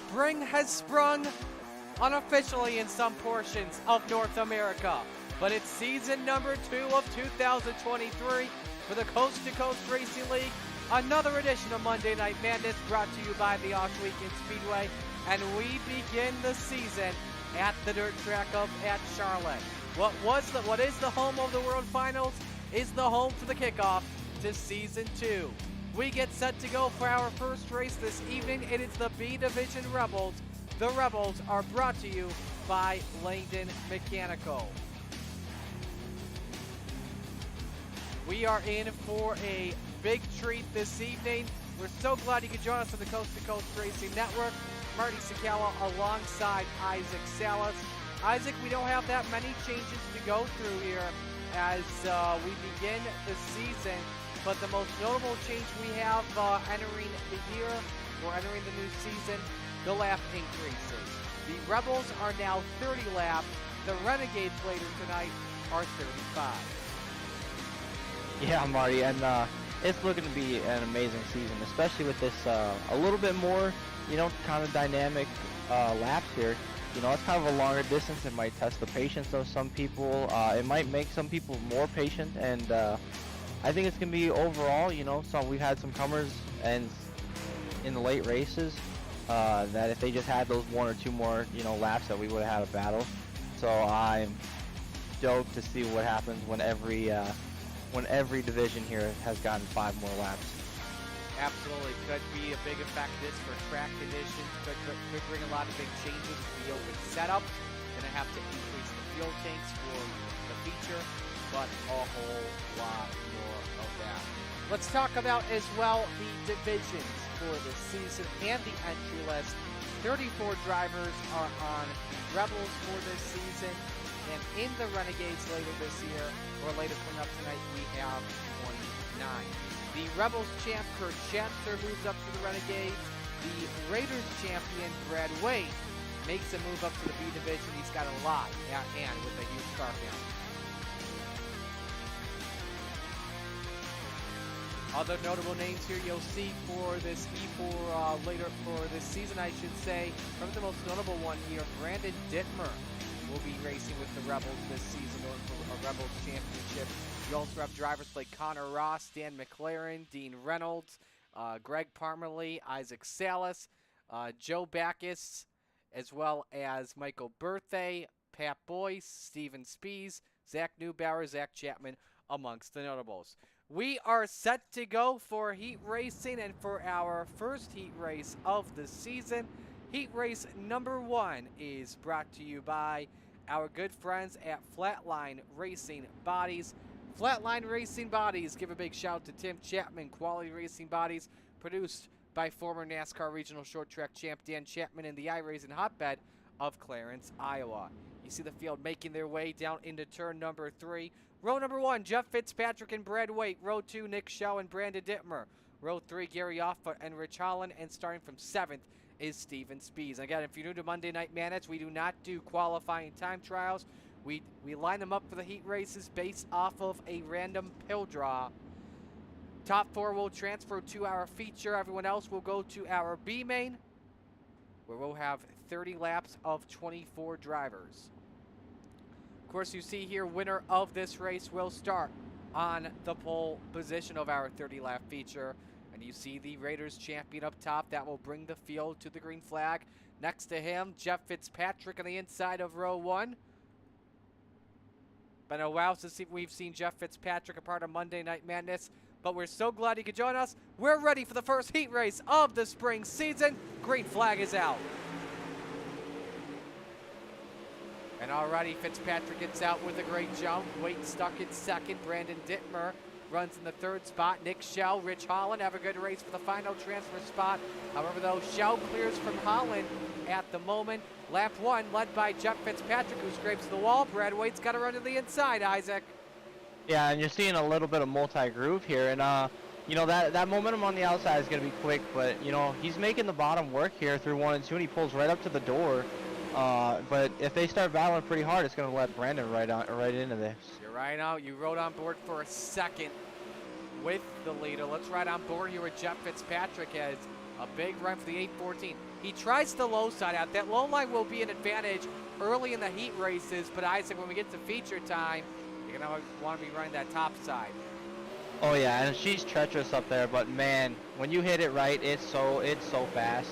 Spring has sprung unofficially in some portions of North America, but it's season number 2 of 2023 for the Coast to Coast Racing League. Another edition of Monday Night Madness brought to you by the Osh Weekend Speedway, and we begin the season at the dirt track at Charlotte. What is the home of the World Finals is the home for the kickoff to season 2. We get set to go for our first race this evening. It is the B Division Rebels. The Rebels are brought to you by Langdon Mechanical. We are in for a big treat this evening. We're so glad you could join us on the Coast to Coast Racing Network. Marty Sakala alongside Isaac Salas. Isaac, we don't have that many changes to go through here as we begin the season, but the most notable change we have entering the year, or entering the new season, the lap increases. The Rebels are now 30 laps. The Renegades later tonight are 35. Yeah, Marty, and it's looking to be an amazing season, especially with this a little bit more, kind of dynamic laps here. It's kind of a longer distance. It might test the patience of some people. It might make some people more patient, and I think it's going to be overall, we've had some comers and in the late races that if they just had those one or two more, laps, that we would have had a battle. So I'm stoked to see what happens when every division here has gotten 5 more laps. Absolutely. Could be a big effect this for track conditions. Could bring a lot of big changes to the open setup. Going to have to increase the fuel tanks for the feature, but a whole lot more of that. Let's talk about as well the divisions for the season and the entry list. 34 drivers are on the Rebels for this season, and in the Renegades later this year, or later coming up tonight, we have 29. The Rebels champ, Kurt Schatzler, moves up to the Renegades. The Raiders champion, Brad Wade, makes a move up to the B division. He's got a lot at hand with a huge car count. Other notable names here you'll see for this later for this season, I should say. From the most notable one here, Brandon Dittmer will be racing with the Rebels this season for a Rebels championship. You also have drivers like Connor Ross, Dan McLaren, Dean Reynolds, Greg Parmalee, Isaac Salas, Joe Backus, as well as Michael Berthay, Pat Boyce, Steven Spees, Zach Neubauer, Zach Chapman, amongst the notables. We are set to go for heat racing, and for our first heat race of the season, heat race number 1 is brought to you by our good friends at Flatline Racing Bodies. Flatline Racing Bodies, give a big shout to Tim Chapman. Quality Racing Bodies, produced by former NASCAR Regional Short Track champ Dan Chapman in the iRacing hotbed of Clarence, Iowa. You see the field making their way down into turn number 3. Row number 1, Jeff Fitzpatrick and Brad Waite. Row 2, Nick Schell and Brandon Dittmer. Row 3, Gary Offa and Rich Holland. And starting from 7th is Steven Spees. Again, if you're new to Monday Night Madness, we do not do qualifying time trials. We line them up for the heat races based off of a random pill draw. Top 4 will transfer to our feature. Everyone else will go to our B main, where we'll have 30 laps of 24 drivers. Of course, you see here, winner of this race will start on the pole position of our 30-lap feature. And you see the Raiders champion up top. That will bring the field to the green flag. Next to him, Jeff Fitzpatrick on the inside of row 1. Been a while since we've seen Jeff Fitzpatrick a part of Monday Night Madness, but we're so glad he could join us. We're ready for the first heat race of the spring season. Green flag is out. And already Fitzpatrick gets out with a great jump. Wade stuck in second. Brandon Dittmer runs in the 3rd spot. Nick Schell, Rich Holland have a good race for the final transfer spot. However, though, Schell clears from Holland at the moment. Lap 1 led by Jeff Fitzpatrick, who scrapes the wall. Brad Waite's got to run to the inside, Isaac. Yeah, and you're seeing a little bit of multi-groove here, and that momentum on the outside is going to be quick, but he's making the bottom work here through 1 and 2, and he pulls right up to the door. But if they start battling pretty hard, it's going to let Brandon right into this. You're right out. You rode on board for a second with the leader. Let's ride on board here with Jeff Fitzpatrick as A big run for the 814. He tries the low side out. That low line will be an advantage early in the heat races, but Isaac, when we get to feature time, you're going to want to be running that top side. Oh yeah, and she's treacherous up there, but man, when you hit it right, it's so fast.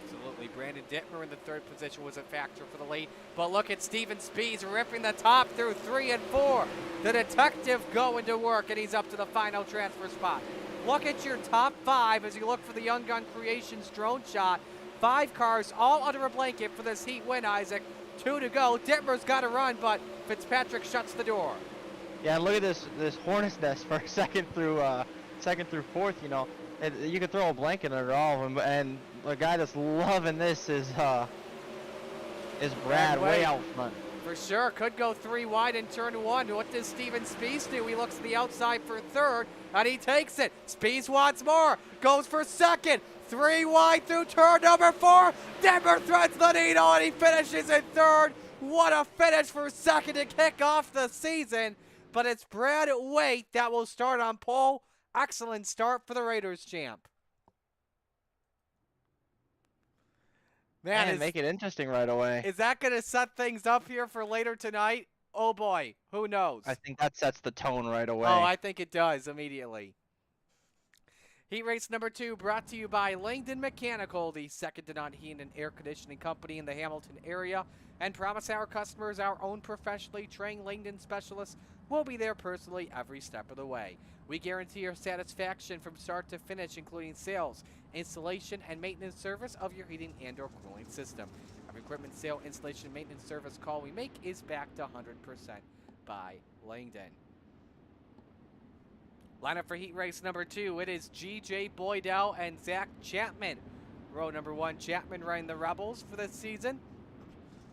Absolutely. Brandon Dittmer in the third position was a factor for the lead. But look at Steven Spees ripping the top through 3 and 4. The detective going to work, and he's up to the final transfer spot. Look at your top 5 as you look for the Young Gun Creations drone shot. 5 cars all under a blanket for this heat win, Isaac. 2 to go. Dittmer's got to run, but Fitzpatrick shuts the door. Yeah, and look at this hornet's nest for second through fourth. You know, you could throw a blanket under all of them, and the guy that's loving this is Brad way out front. For sure, could go 3 wide in turn 1. What does Steven Spees do? He looks to the outside for third, and he takes it. Spees wants more, goes for second. 3 wide through turn number 4. Dittmer threads the needle, and he finishes in third. What a finish for second to kick off the season. But it's Brad Waite that will start on pole. Excellent start for the Raiders champ. Man, make it interesting right away. Is that going to set things up here for later tonight? Oh boy, who knows? I think that sets the tone right away. Oh, I think it does immediately. Heat race number 2 brought to you by Langdon Mechanical, the second to none heating and air conditioning company in the Hamilton area, and promise our customers our own professionally trained Langdon specialists will be there personally every step of the way. We guarantee your satisfaction from start to finish, including sales, installation, and maintenance service of your heating and or cooling system. Every equipment sale, installation, and maintenance service call we make is backed 100% by Langdon. Lineup for heat race number 2. It is G.J. Boydell and Zach Chapman. Row number 1, Chapman riding the Rebels for this season.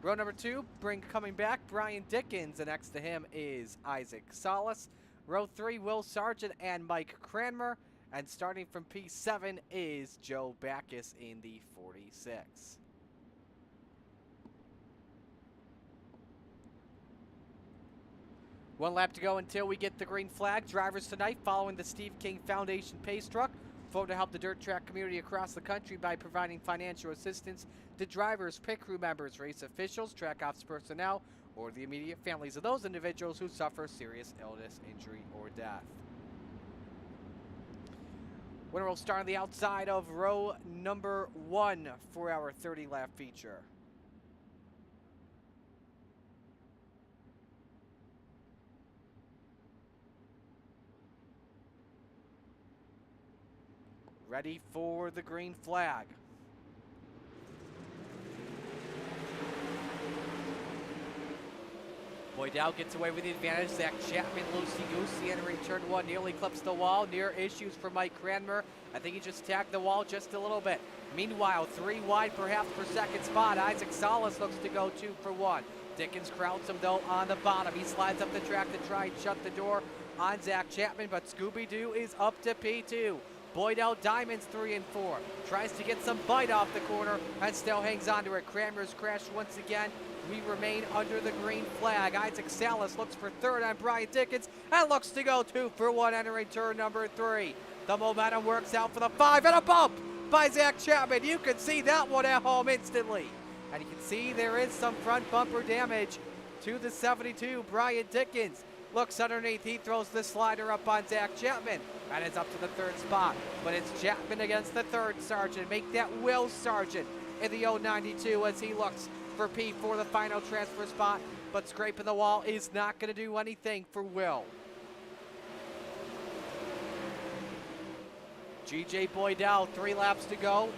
Row number 2, coming back, Brian Dickens, and next to him is Isaac Salas. Row 3, Will Sargent and Mike Cranmer. And starting from P7 is Joe Backus in the 46. One lap to go until we get the green flag. Drivers tonight following the Steve King Foundation Pace Truck. Vote to help the dirt track community across the country by providing financial assistance to drivers, pit crew members, race officials, track ops personnel, or the immediate families of those individuals who suffer serious illness, injury, or death. Winner will start on the outside of row number 1 for our 30-lap feature. Ready for the green flag. Boydell gets away with the advantage. Zach Chapman, loosey-goosey, entering turn 1, nearly clips the wall. Near issues for Mike Cranmer. I think he just tagged the wall just a little bit. Meanwhile, 3 wide perhaps for second spot. Isaac Salas looks to go 2 for 1. Dickens crowds him though on the bottom. He slides up the track to try and shut the door on Zach Chapman, but Scooby-Doo is up to P2. Boydell Diamonds 3 and 4. Tries to get some bite off the corner and still hangs on to it. Cranmer's crashed once again. We remain under the green flag. Isaac Salas looks for third on Brian Dickens and looks to go 2 for 1 entering turn number 3. The momentum works out for the 5 and a bump by Zach Chapman. You can see that one at home instantly. And you can see there is some front bumper damage to the 72. Brian Dickens looks underneath. He throws the slider up on Zach Chapman and it's up to the 3rd spot. But it's Chapman against the 3rd Sergeant. Make that Will Sargent in the 092 as he looks for P for the final transfer spot. But scraping the wall is not going to do anything for Will. G.J. Boydell, 3 laps to go.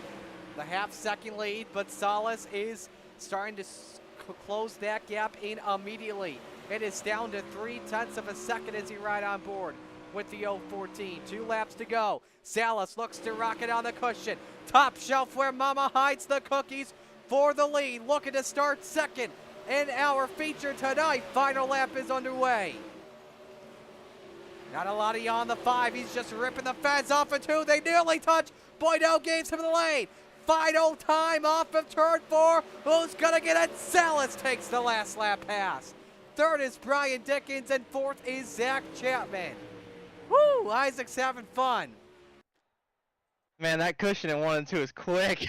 The half-second lead, but Salas is starting to close that gap in immediately. It is down to 0.3 of a second as he ride on board with the 014. 2 laps to go. Salas looks to rock it on the cushion. Top shelf where Mama hides the cookies for the lead. Looking to start second in our feature tonight. Final lap is underway. Not a lot of you on the 5. He's just ripping the fence off of 2. They nearly touch. Boydell gains him in the lane. Final time off of turn 4. Who's going to get it? Salas takes the last lap pass. 3rd is Brian Dickens, and 4th is Zach Chapman. Woo! Isaac's having fun. Man, that cushion in 1 and 2 is quick.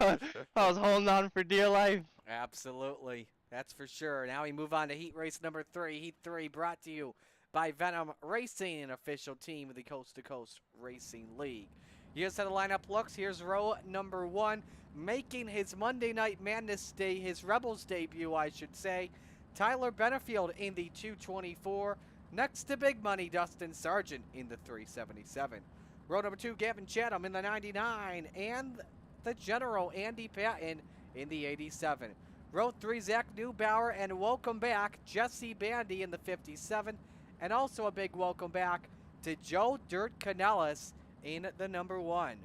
I was holding on for dear life. Absolutely. That's for sure. Now we move on to heat race number 3. Heat 3 brought to you by Venom Racing, an official team of the Coast to Coast Racing League. Here's how the lineup looks. Here's row number 1, making his Monday Night Madness day, his Rebels debut, I should say. Tyler Benefield in the 224. Next to Big Money, Dustin Sargent in the 377. Row number 2, Gavin Chatham in the 99. And the General, Andy Patton, in the 87. Row 3, Zach Neubauer, and welcome back, Jesse Bandy in the 57. And also a big welcome back to Joe Dirt Canellis in the number 1.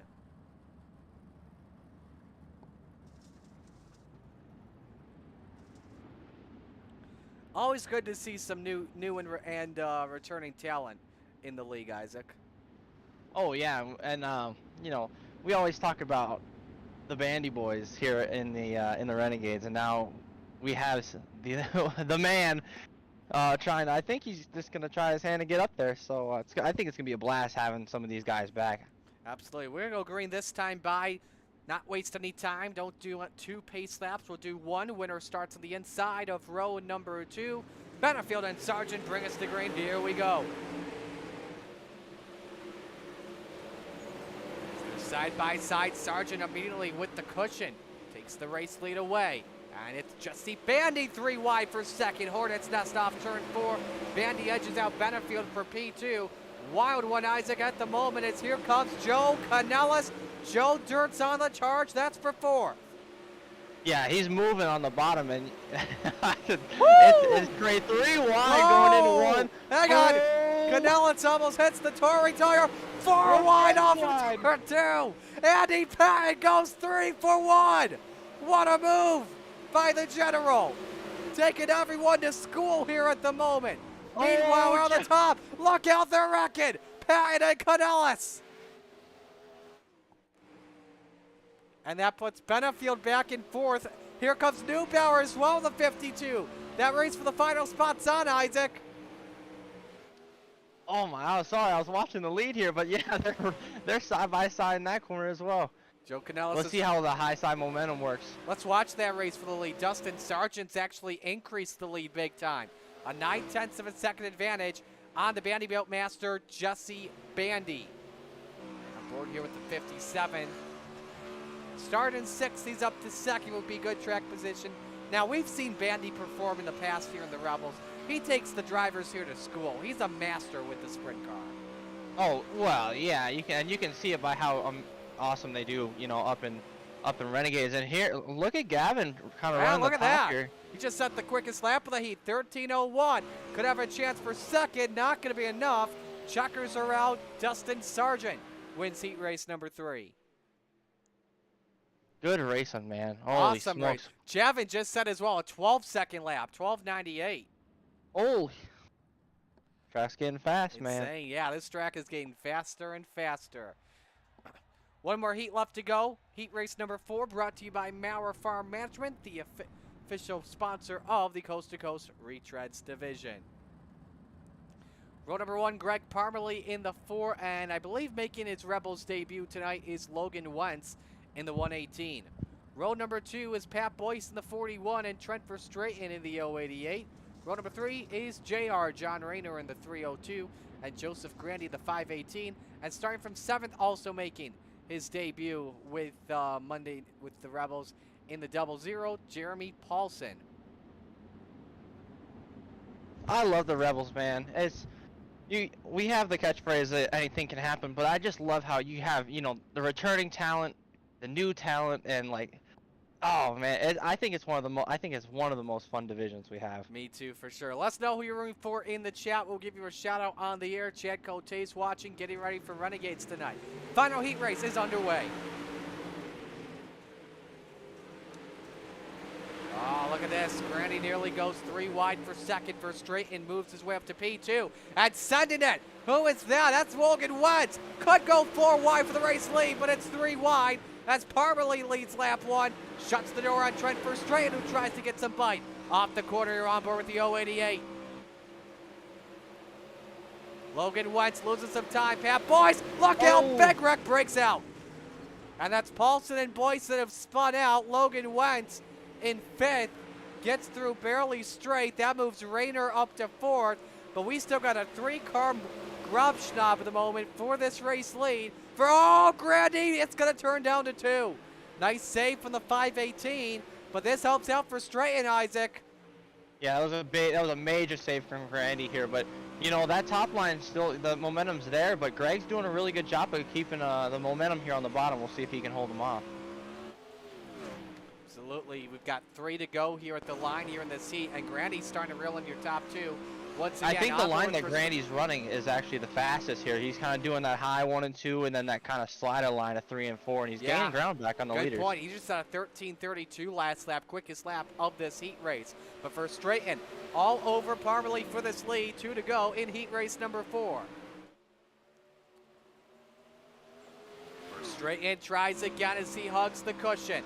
Always good to see some new and returning talent in the league, Isaac. Oh yeah, and you know, we always talk about the Bandy Boys here in the Renegades, and now we have the the man trying. I think he's just gonna try his hand to get up there. So I think it's gonna be a blast having some of these guys back. Absolutely. We're gonna go green this time by. Not waste any time. Don't do 2 pace laps. We'll do 1. Winner starts on the inside of row number 2. Benefield and Sargent bring us to green. Here we go. Side by side, Sargent immediately with the cushion. Takes the race lead away. And it's Jesse Bandy 3 wide for second. Hornets Nest off turn 4. Bandy edges out Benefield for P2. Wild one, Isaac, at the moment. It's here comes Joe Canellis. Joe Dirt's on the charge. That's for 4. Yeah, he's moving on the bottom, and it's great. 3 wide going into 1. Hang on. Canellis almost hits the touring tire. 4 wide off of turn 2. Andy Patton goes 3 for 1. What a move by the General. Taking everyone to school here at the moment. Meanwhile, we're on the top. Look out, they're wrecking. Patton and Canellis. And that puts Benefield back in 4th. Here comes Neubauer as well, the 52. That race for the final spot's on, Isaac. Oh my! Sorry, I was watching the lead here, but yeah, they're side by side in that corner as well. Joe Canellis. Let's see how the high side momentum works. Let's watch that race for the lead. Dustin Sargent's actually increased the lead big time. A 9/10 of a second advantage on the Bandy Belt Master, Jesse Bandy. On board here with the 57. Start in 6th, he's up to 2nd, would be good track position. Now, we've seen Bandy perform in the past here in the Rebels. He takes the drivers here to school. He's a master with the sprint car. Oh, well, yeah, you can see it by how awesome they do, you know, up in Renegades. And here, look at Gavin kind of running look the at top that. here. He just set the quickest lap of the heat, 13:01. Could have a chance for 2nd, not going to be enough. Checkers are out. Dustin Sargent wins heat race number 3. Good racing, man. Holy Awesome smokes. race. Javin just said as well, a 12-second lap, 12:98. Holy. Track's getting fast, man. Insane. Yeah, this track is getting faster and faster. One more heat left to go. Heat race number 4 brought to you by Maurer Farm Management, the official sponsor of the Coast to Coast Retreads division. Row number 1, Greg Parmalee in the 4, and I believe making his Rebels debut tonight is Logan Wentz in the 118. Row number 2 is Pat Boyce in the 41 and Trent Verstraeten in the 088. Row number 3 is JR John Rayner in the 302 and Joseph Grandy the 518. And starting from 7th, also making his debut with Monday with the Rebels in the 00, Jeremy Paulson. I love the Rebels, man. We have the catchphrase that anything can happen, but I just love how you have, you know, the returning talent, the new talent, and like, oh man, I think it's one of the most fun divisions we have. Me too, for sure. Let us know who you're rooting for in the chat. We'll give you a shout out on the air. Chad Cote's watching, getting ready for Renegades tonight. Final heat race is underway. Oh, look at this. Grandy nearly goes 3 wide for 2nd. Verstraeten moves his way up to P2. And sending it. Who is that? That's Logan Wentz. Could go 4 wide for the race lead, but it's 3 wide. As Parmalee leads lap 1. Shuts the door on Trent Verstraeten, who tries to get some bite. Off the corner, you're on board with the 088. Logan Wentz losing some time. Pat Boyce, look out. Big wreck breaks out. And that's Paulson and Boyce that have spun out. Logan Wentz in 5th. Gets through barely straight. That moves Rayner up to 4th. But we still got a 3-car grub schnob at the moment for this race lead. Grandy, it's going to turn down to 2. Nice save from the 518. But this helps out for Straighten, Isaac. Yeah, that was a major save from Andy here, but you know that top line still, the momentum's there, but Greg's doing a really good job of keeping the momentum here on the bottom. We'll see if he can hold them off. Absolutely, we've got 3 to go here at the line here in this heat, and Grandy's starting to reel in your top 2. Once again, I think the line that Grandy's running is actually the fastest here. He's kind of doing that high 1 and 2, and then that kind of slider line of 3 and 4, and he's gaining ground back on the leaders. Good point. He just had a 13:32 last lap, quickest lap of this heat race. But for Straighten, all over Parmalee for this lead. 2 to go in heat race number 4. Straighten tries again as he hugs the cushion.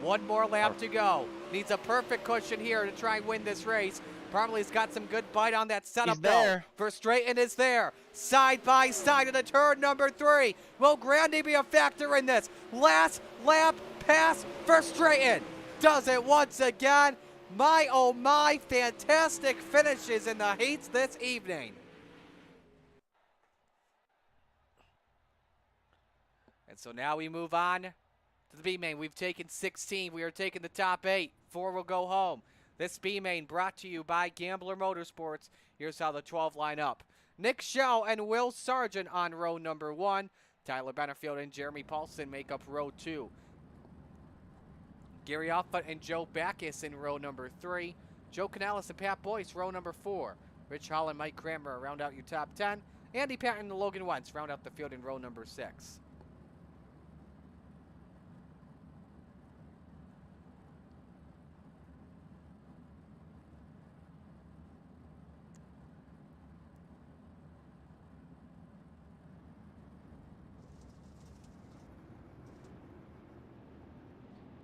1 more lap to go. Needs a perfect cushion here to try and win this race. Parmalee's got some good bite on that setup. He's there. Verstraeten is there. Side by side in the turn number 3. Will Grandy be a factor in this? Last lap pass Verstraeten. Does it once again. My, oh my, fantastic finishes in the heats this evening. And so now we move on to the B main. We've taken 16. We are taking the top 8. 4 will go home. This B main brought to you by Gambler Motorsports. Here's how the 12 line up. Nick Schell and Will Sargent on row number 1. Tyler Benefield and Jeremy Paulson make up row 2. Gary Alford and Joe Backus in row number 3. Joe Canales and Pat Boyce, row number 4. Rich Hall and Mike Kramer round out your top 10. Andy Patton and Logan Wentz round out the field in row number 6.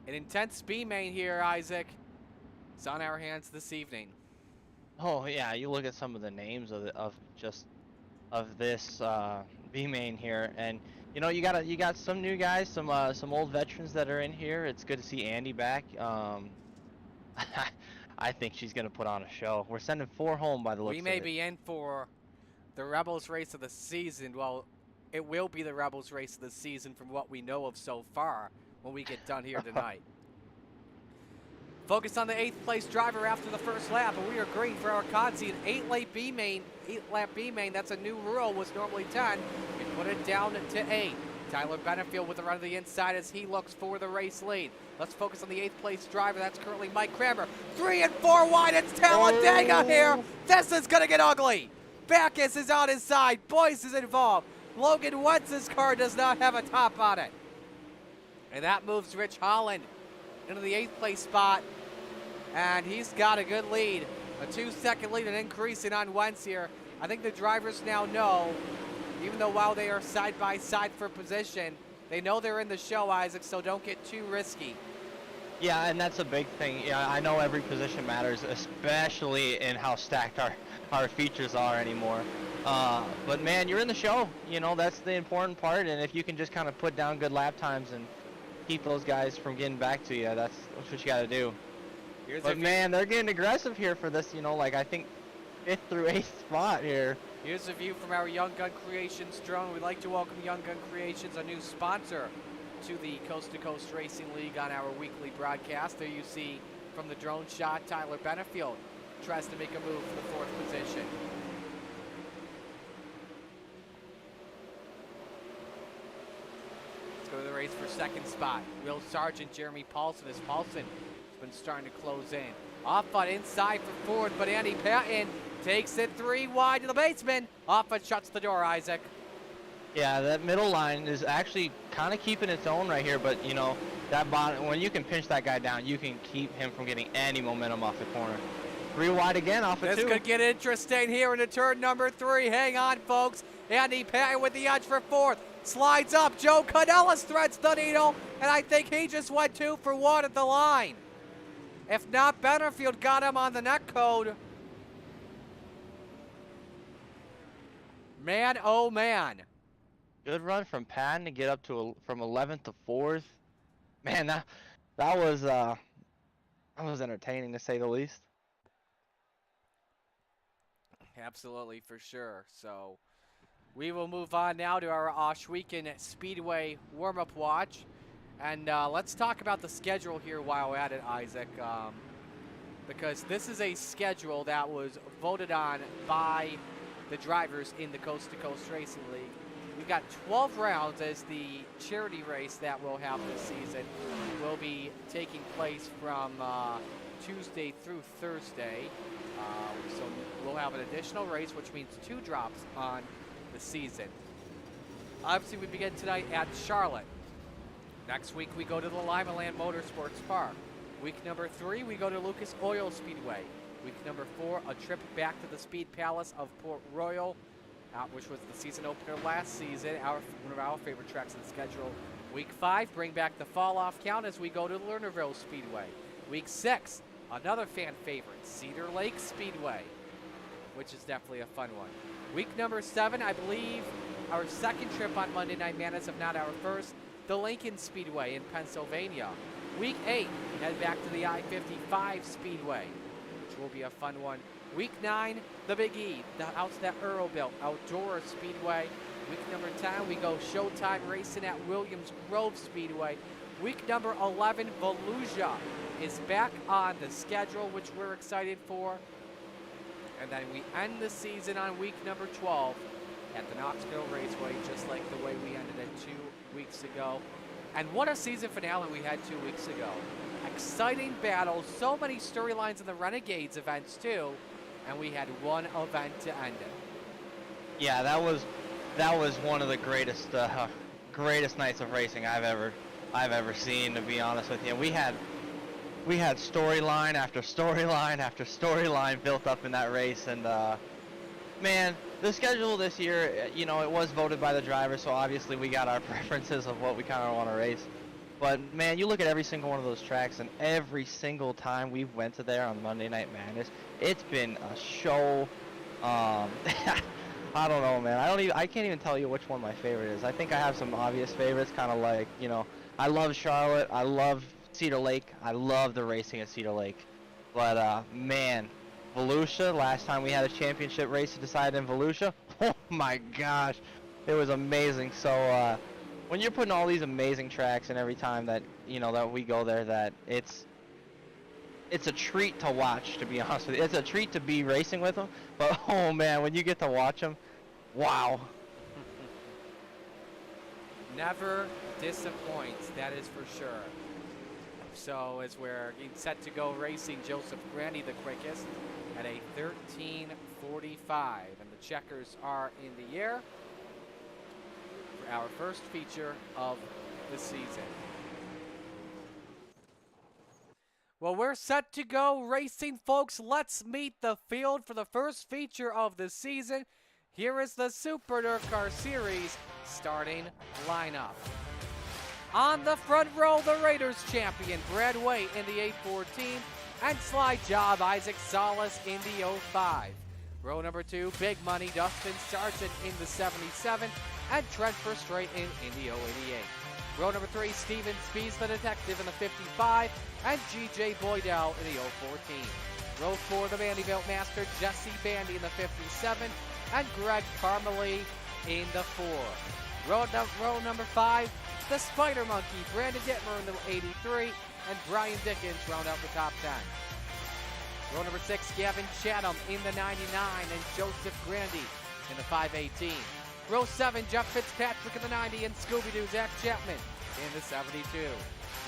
An intense B main here, Isaac. It's on our hands this evening. Oh yeah, you look at some of the names of this B main here, and you know you got some new guys, some old veterans that are in here. It's good to see Andy back. I think she's gonna put on a show. We're sending 4 home by the looks of it. We may be in for the Rebels race of the season. Well, it will be the Rebels race of the season from what we know of so far when we get done here tonight. Focus on the 8th place driver after the first lap, and we are green for our Conzi. An 8-lap B main, that's a new rule, was normally 10. We put it down to 8. Tyler Benefield with the run to the inside as he looks for the race lead. Let's focus on the 8th place driver. That's currently Mike Kramer. 3 and 4 wide. It's Talladega here. This is going to get ugly. Backus is on his side. Boyce is involved. Logan Wentz's car does not have a top on it. And that moves Rich Holland into the 8th place spot. And he's got a good lead. A 2-second lead and increasing on Wentz here. I think the drivers now know, even though while they are side by side for position, they know they're in the show, Isaac, so don't get too risky. Yeah, and that's a big thing. Yeah, I know every position matters, especially in how stacked our features are anymore. But man, you're in the show. You know, that's the important part. And if you can just kind of put down good lap times and keep those guys from getting back to you, that's what you got to do. But man, they're getting aggressive here for this, you know, like I think 5th through 8th spot here. Here's a view from our Young Gun Creations drone. We'd like to welcome Young Gun Creations, a new sponsor to the Coast to Coast Racing League on our weekly broadcast. There you see from the drone shot, Tyler Benefield tries to make a move for the 4th position. Let's go to the race for 2nd spot. Will Sargent, Jeremy Paulson, as Paulson been starting to close in. Off on inside for 4th, but Andy Patton takes it 3 wide to the basement. Off and shuts the door, Isaac. Yeah, that middle line is actually kind of keeping its own right here, but you know, that bottom, when you can pinch that guy down, you can keep him from getting any momentum off the corner. 3 wide again off of 2. This could get interesting here into turn number 3. Hang on, folks. Andy Patton with the edge for 4th. Slides up. Joe Canellis threads the needle, and I think he just went 2 for 1 at the line. If not, Benefield got him on the net code. Man, oh man. Good run from Patton to get up to from 11th to 4th. Man, that was entertaining to say the least. Absolutely, for sure. So we will move on now to our Oshweekend Speedway warm-up watch. And let's talk about the schedule here while we're at it, Isaac. Because this is a schedule that was voted on by the drivers in the Coast to Coast Racing League. We've got 12 rounds as the charity race that we'll have this season will be taking place from Tuesday through Thursday. So we'll have an additional race, which means 2 drops on the season. Obviously, we begin tonight at Charlotte. Next week, we go to the Limaland Motorsports Park. Week number 3, we go to Lucas Oil Speedway. Week number 4, a trip back to the Speed Palace of Port Royal, which was the season opener last season, one of our favorite tracks in the schedule. Week 5, bring back the fall-off count as we go to Lernerville Speedway. Week 6, another fan favorite, Cedar Lake Speedway, which is definitely a fun one. Week number 7, I believe our second trip on Monday Night Madness, if not our first, the Lincoln Speedway in Pennsylvania. Week 8, head back to the I-55 Speedway, which will be a fun one. Week 9, the Big E, the house that Earl built, Outdoor Speedway. Week number 10, we go Showtime Racing at Williams Grove Speedway. Week number 11, Volusia is back on the schedule, which we're excited for. And then we end the season on week number 12 at the Knoxville Raceway, just like the way we ended it 2 weeks ago. And what a season finale we had 2 weeks ago. Exciting battles, so many storylines in the Renegades events too, and we had one event to end it. Yeah, that was one of the greatest nights of racing I've ever seen, to be honest with you. We had storyline after storyline after storyline built up in that race, and man, the schedule this year, you know, it was voted by the drivers, so obviously we got our preferences of what we kind of want to race. But man, you look at every single one of those tracks, and every single time we went to there on Monday Night Madness, it's been a show. I don't know, man. I can't even tell you which one my favorite is. I think I have some obvious favorites, kind of like, you know, I love Charlotte, I love Cedar Lake, I love the racing at Cedar Lake. But man, Volusia, last time we had a championship race to decide in Volusia, oh my gosh, it was amazing. So when you're putting all these amazing tracks and every time that, you know, that we go there, that it's a treat to watch, to be honest with you. It's a treat to be racing with them, but oh man, when you get to watch them, wow. Never disappoints, that is for sure. So as we're getting set to go racing, Joseph Grandy the quickest at a 13:45, and the checkers are in the air for our first feature of the season. Well, we're set to go racing, folks. Let's meet the field for the first feature of the season. Here is the Super NERCAR Series starting lineup. On the front row, the Raiders champion, Brad Way in the 814, and slide job, Isaac Salas in the 05. Row number 2, Big Money, Dustin Sargent in the 77, and Trent Verstraeten in the 088. Row number 3, Steven Spees the Detective in the 55, and G.J. Boydell in the 014. Row 4, the Vanderbilt Master, Jesse Bandy in the 57, and Greg Parmalee in the 4. Row number 5, the Spider Monkey, Brandon Dittmer in the 83, and Brian Dickens round out the top 10. Row number 6, Gavin Chatham in the 99, and Joseph Grandy in the 518. Row 7, Jeff Fitzpatrick in the 90, and Scooby-Doo Zach Chapman in the 72.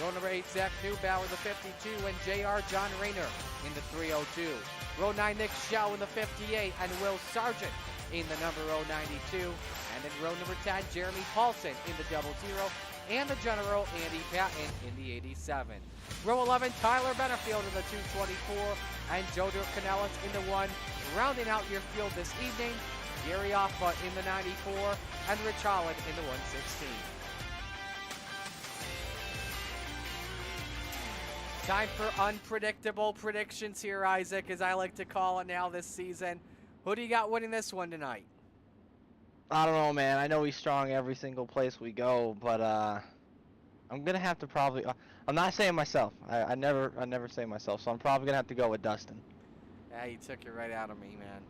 Row number 8, Zach Newbauer in the 52, and J.R. John Rayner in the 302. Row 9, Nick Shaw in the 58, and Will Sargent in the number 092. And in row number 10, Jeremy Paulson in the 00, and the General Andy Patton in the 87. Row 11, Tyler Benefield in the 224, and Joder Canellis in the 1. Rounding out your field this evening, Gary Offa in the 94, and Rich Holland in the 116. Time for unpredictable predictions here, Isaac, as I like to call it now this season. Who do you got winning this one tonight? I don't know, man. I know he's strong every single place we go, but I'm gonna have to probably. I'm not saying myself. I never say myself. So I'm probably gonna have to go with Dustin. Yeah, he took it right out of me, man.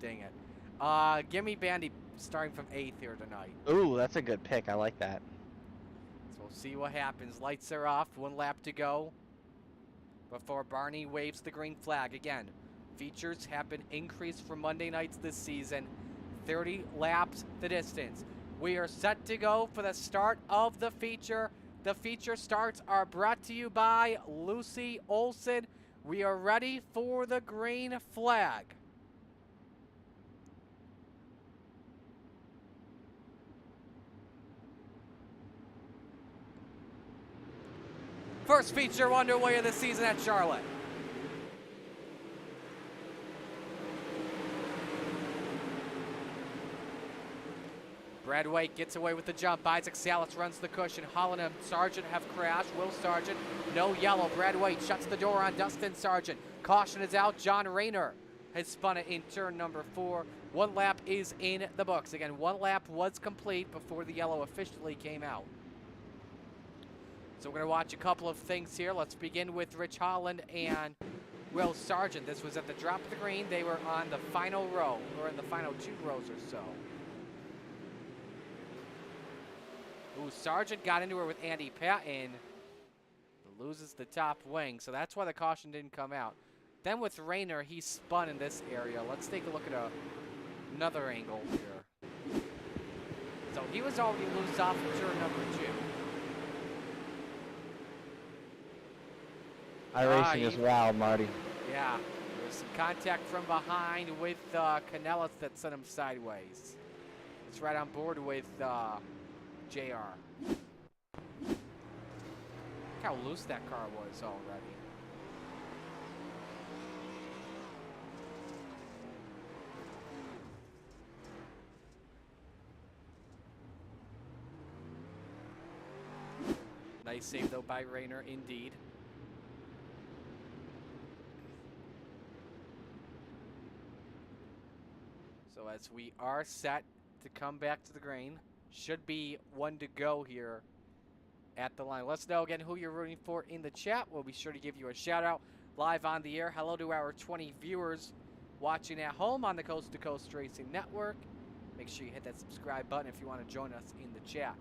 Dang it. Give me Bandy starting from 8th here tonight. Ooh, that's a good pick. I like that. So we'll see what happens. Lights are off. 1 lap to go before Barney waves the green flag. Again, features have been increased for Monday nights this season. 30 laps the distance. We are set to go for the start of the feature. The feature starts are brought to you by Lucy Olson. We are ready for the green flag. First feature underway of the season at Charlotte. Brad White gets away with the jump. Isaac Salas runs the cushion. Holland and Sargent have crashed. Will Sargent, no yellow. Brad White shuts the door on Dustin Sargent. Caution is out. John Rayner has spun it in turn number 4. 1 lap is in the books. Again, 1 lap was complete before the yellow officially came out. So we're going to watch a couple of things here. Let's begin with Rich Holland and Will Sargent. This was at the drop of the green. They were on the final row, or in the final 2 rows or so. Ooh, Sargent got into her with Andy Patton. Loses the top wing, so that's why the caution didn't come out. Then with Rayner, he spun in this area. Let's take a look at another angle here. So he was already loose off of turn number 2. iRacing is wild, Marty. Yeah, there was some contact from behind with Canellis that sent him sideways. It's right on board with JR. Look how loose that car was already. Nice save though by Rayner, indeed. So as we are set to come back to the green, should be 1 to go here at the line. Let us know again who you're rooting for in the chat. We'll be sure to give you a shout out live on the air. Hello to our 20 viewers watching at home on the Coast to Coast Racing Network. Make sure you hit that subscribe button if you want to join us in the chat.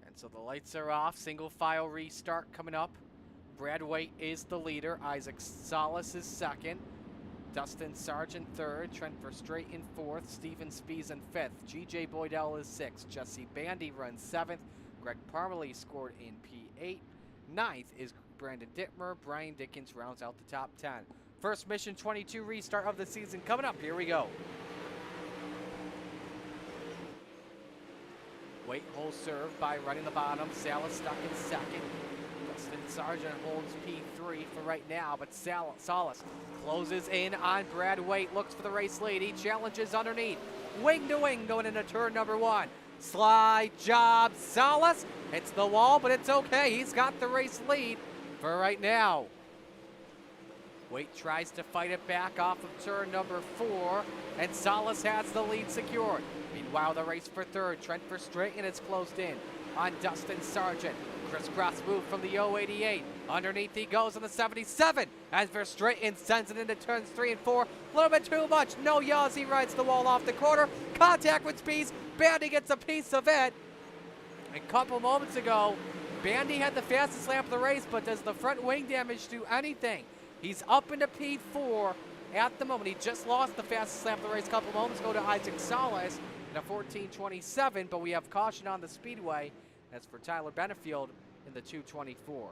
And so the lights are off. Single file restart coming up. Brad White is the leader. Isaac Salas is second. Dustin Sargent third. Trent Verstraeten in fourth. Steven Spies in fifth. G.J. Boydell is sixth. Jesse Bandy runs seventh. Greg Parmalee scored in P8. Ninth is Brandon Dittmer. Brian Dickens rounds out the top 10. First Mission 22 restart of the season coming up. Here we go. White hole serve by running the bottom. Salas stuck in second. Dustin Sargent holds P3 for right now, but Salas closes in on Brad White, looks for the race lead. He challenges underneath. Wing to wing going into turn number 1. Slide job, Salas. Hits the wall, but it's okay. He's got the race lead for right now. White tries to fight it back off of turn number 4, and Salas has the lead secured. Meanwhile, the race for third. Trent Verstraeten is closed in on Dustin Sargent. Crisscross move from the 088. Underneath he goes on the 77 as Verstraeten sends it into turns 3 and 4. A little bit too much. No yaws. He rides the wall off the corner. Contact with Spies. Bandy gets a piece of it. A couple moments ago, Bandy had the fastest lap of the race, but does the front wing damage do anything? He's up into P4 at the moment. He just lost the fastest lap of the race a couple moments ago to Isaac Salas in a 14:27, but we have caution on the speedway. That's for Tyler Benefield in the 2:24.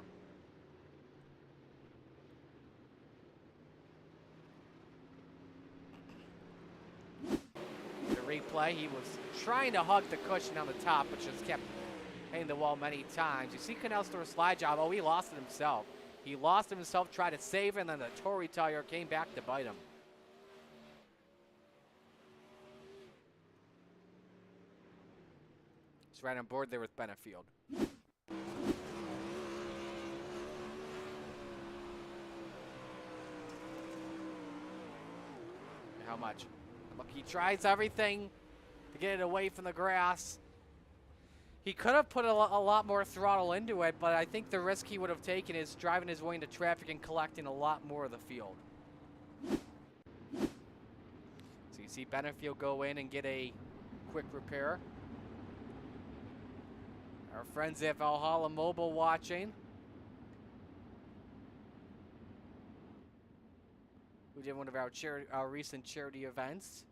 The replay, he was trying to hug the cushion on the top, but just kept hitting the wall many times. You see Canel's through a slide job. Oh, he lost it himself. He lost it himself, tried to save it, and then the Tory tire came back to bite him. He's right on board there with Benefield. much. Look, he tries everything to get it away from the grass. He could have put a lot more throttle into it, but I think the risk he would have taken is driving his way into traffic and collecting a lot more of the field. So you see Benefield go in and get a quick repair. Our friends at Valhalla Mobile watching. We did one of our recent charity events.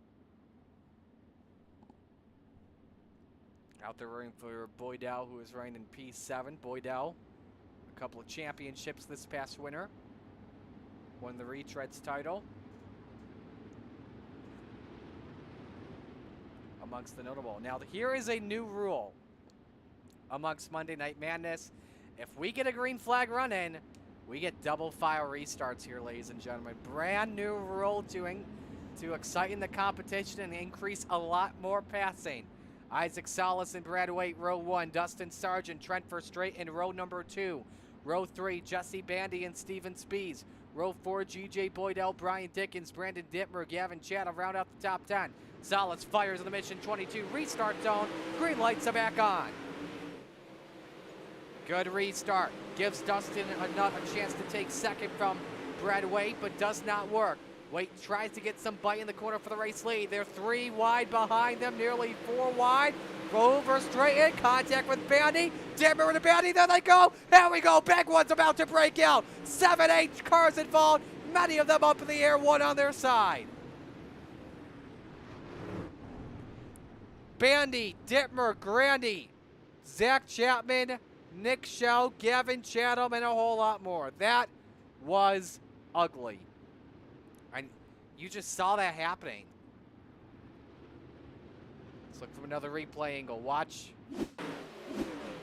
Out there rooting for Boydell, who is running in P7. Boydell, a couple of championships this past winter. Won the Retreads title. Amongst the notable. Now, here is a new rule amongst Monday Night Madness. If we get a green flag run in, we get double file restarts here, ladies and gentlemen. Brand new rule to excite the competition and increase a lot more passing. Isaac Salas and Brad Waite, row 1. Dustin Sargent, Trent Verstrate in row number 2. Row 3, Jesse Bandy and Steven Spees. Row 4, G.J. Boydell, Brian Dickens, Brandon Dittmer, Gavin Chatham round out the top 10. Salas fires in the mission 22. Restart zone. Green lights are back on. Good restart. Gives Dustin a chance to take second from Brad Waite, but does not work. Waite tries to get some bite in the corner for the race lead. They're 3 wide behind them, nearly 4 wide. Rover straight in, contact with Bandy. Dittmer with the Bandy, there they go. Here we go, big one's about to break out. 7, 8 cars involved, many of them up in the air, one on their side. Bandy, Dittmer, Grandy, Zach Chapman, Nick Schell, Gavin Chatham, and a whole lot more. That was ugly. And you just saw that happening. Let's look from another replay angle. Watch.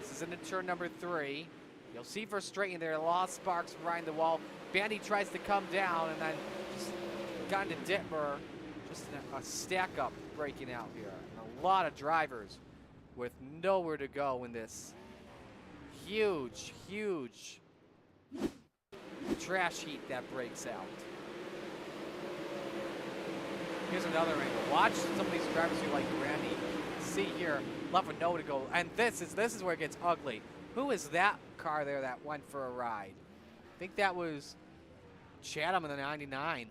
This is into turn number 3. You'll see Verstraeten in there. Lost sparks behind the wall. Bandy tries to come down and then just got into Dittmer. Just a stack up breaking out here. And a lot of drivers with nowhere to go in this huge, huge trash heap that breaks out. Here's another angle. Watch some of these drivers who like Grandy. See here, left with nowhere to go. And this is where it gets ugly. Who is that car there that went for a ride? I think that was Chatham in the 99.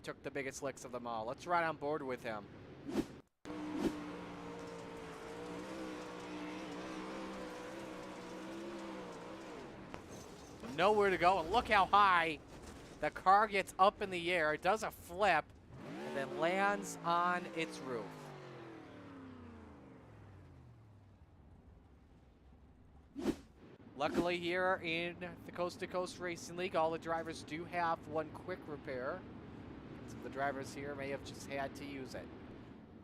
Took the biggest licks of them all. Let's ride on board with him. Nowhere to go, and look how high the car gets up in the air. It does a flip and then lands on its roof. Luckily here in the Coast to Coast Racing League, all the drivers do have one quick repair. So the drivers here may have just had to use it.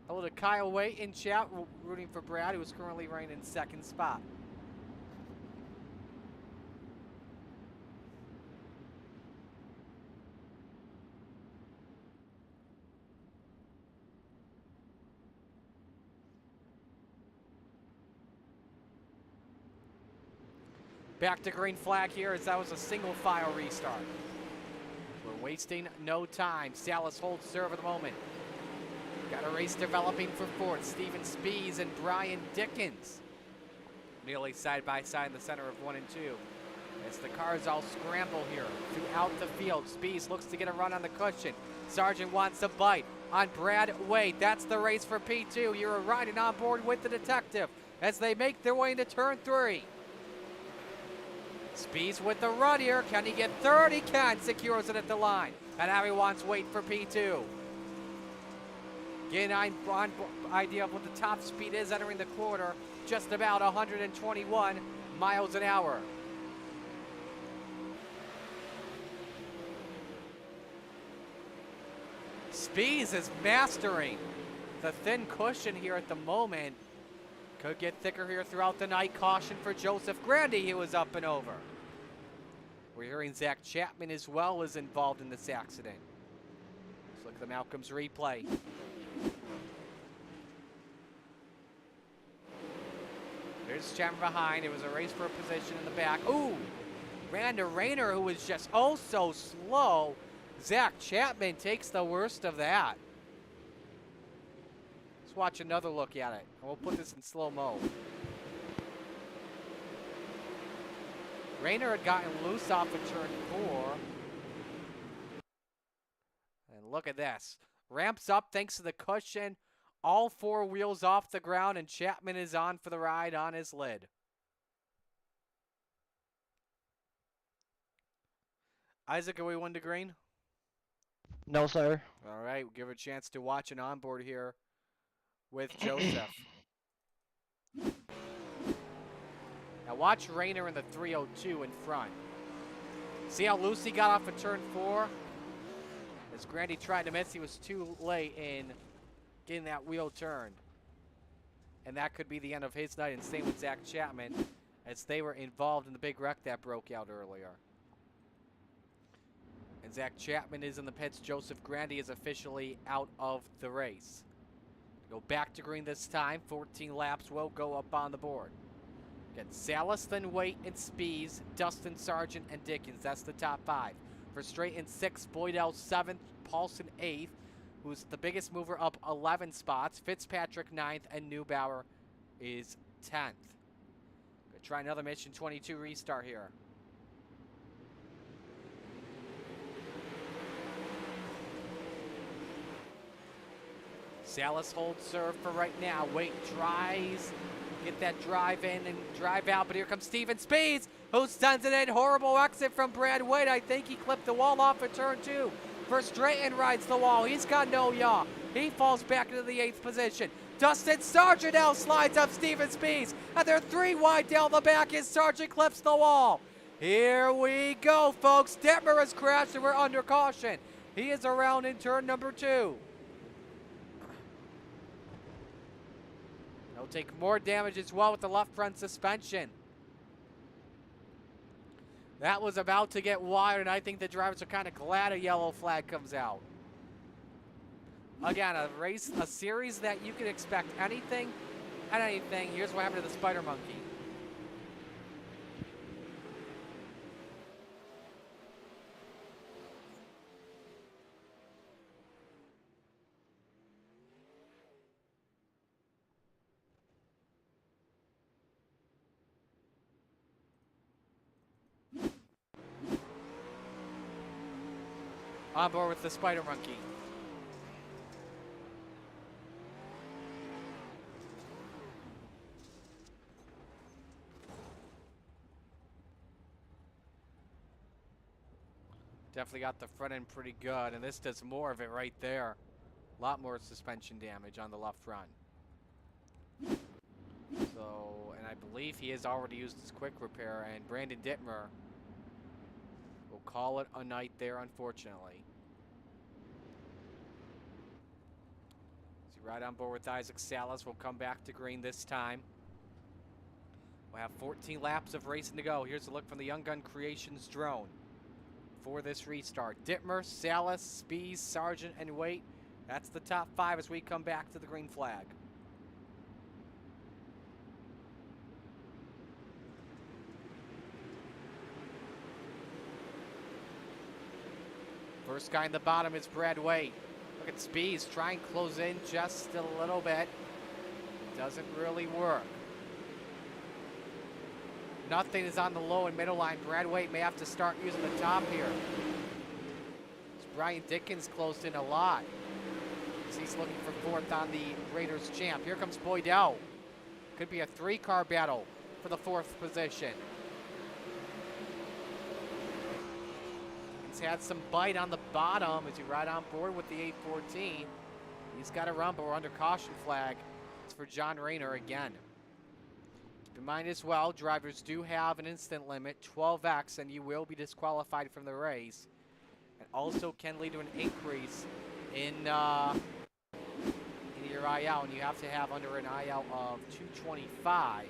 Hello to Kyle Waite in chat, rooting for Brad, who is currently running in second spot. Back to green flag here as that was a single file restart. We're wasting no time. Salas holds serve at the moment. Got a race developing for fourth. Steven Spees and Brian Dickens. Nearly side by side in the center of 1 and 2. As the cars all scramble here throughout the field. Spees looks to get a run on the cushion. Sargent wants a bite on Brad Waite. That's the race for P2. You're riding on board with the detective as they make their way into turn 3. Spees with the run here. Can he get third? He can. Secures it at the line. And now he wants Waite for P2. Getting on idea of what the top speed is entering the quarter. Just about 121 miles an hour. Spees is mastering the thin cushion here at the moment. Could get thicker here throughout the night. Caution for Joseph Grandy, he was up and over. We're hearing Zach Chapman as well is involved in this accident. Let's look at the Malcolm's replay. There's Chapman behind. It was a race for a position in the back. Ooh! Ran to Rayner, who was just oh so slow. Zach Chapman takes the worst of that. Let's watch another look at it. And we'll put this in slow-mo. Rayner had gotten loose off of turn 4. And look at this. Ramps up thanks to the cushion. All 4 wheels off the ground, and Chapman is on for the ride on his lid. Isaac, are we one to green? No, sir. All right, we'll give her a chance to watch an onboard here with Joseph. Now watch Rayner in the 302 in front. See how loose he got off of turn 4? As Grandy tried to miss, he was too late in getting that wheel turned. And that could be the end of his night, and same with Zach Chapman, as they were involved in the big wreck that broke out earlier. And Zach Chapman is in the pits. Joseph Grandy is officially out of the race. Go back to green this time. 14 laps will go up on the board. Get Salas, then Waite, and Spees, Dustin, Sargent, and Dickens. That's the top 5. For straight in 6th, Boydell 7th, Paulson 8th, who's the biggest mover, up 11 spots. Fitzpatrick 9th, and Neubauer is 10th. Gonna try another mission 22 restart here. Salas holds serve for right now. Waite tries, get that drive in and drive out, but here comes Steven Speeds, who sends it in. Horrible exit from Brad Waite. I think he clipped the wall off at turn 2. First Drayton rides the wall. He's got no yaw. He falls back into the 8th position. Dustin Sargent now slides up Steven Speeds, and they're 3 wide down the back as Sargent clips the wall. Here we go, folks. Detmer has crashed, and we're under caution. He is around in turn number 2. He'll take more damage as well with the left front suspension. That was about to get wired, and I think the drivers are kind of glad a yellow flag comes out. Again, a series that you can expect anything and anything. Here's what happened to the Spider Monkey. On board with the Spider Monkey. Definitely got the front end pretty good, and this does more of it right there. A lot more suspension damage on the left front. So, and I believe he has already used his quick repair, and Brandon Dittmer will call it a night there, unfortunately. Right on board with Isaac Salas. We'll come back to green this time. We'll have 14 laps of racing to go. Here's a look from the Young Gun Creations drone for this restart. Dittmer, Salas, Spees, Sargent, and Waite. That's the top 5 as we come back to the green flag. First guy in the bottom is Brad Waite. Look at Speeds, try and close in just a little bit. Doesn't really work. Nothing is on the low and middle line. Brad Waite may have to start using the top here. Brian Dickens closed in a lot. He's looking for 4th on the Raiders champ. Here comes Boydell. Could be a 3-car battle for the 4th position. Had some bite on the bottom as you ride on board with the 814. He's got to run, but we're under caution flag. It's for John Rayner again. Keep in mind as well, drivers do have an instant limit, 12x, and you will be disqualified from the race. And also can lead to an increase in your IL, and you have to have under an IL of 225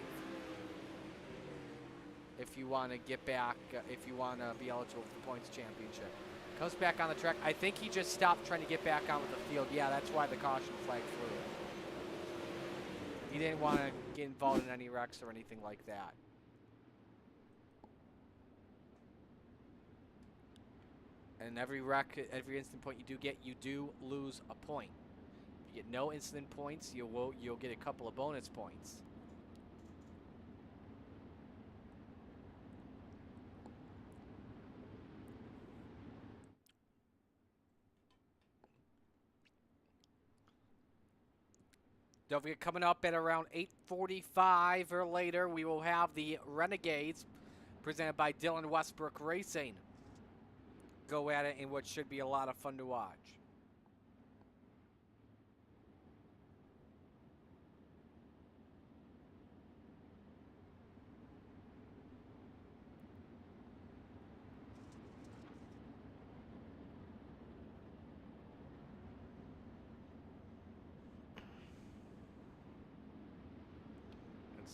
if you want to get back, if you want to be eligible for the points championship. Comes back on the track. I think he just stopped trying to get back on with the field. Yeah, that's why the caution flag flew. He didn't want to get involved in any wrecks or anything like that. And every wreck, every instant point you do get, you do lose a point. If you get no instant points, you'll get a couple of bonus points. Don't forget, coming up at around 8:45 or later, we will have the Renegades presented by Dylan Westbrook Racing go at it in what should be a lot of fun to watch.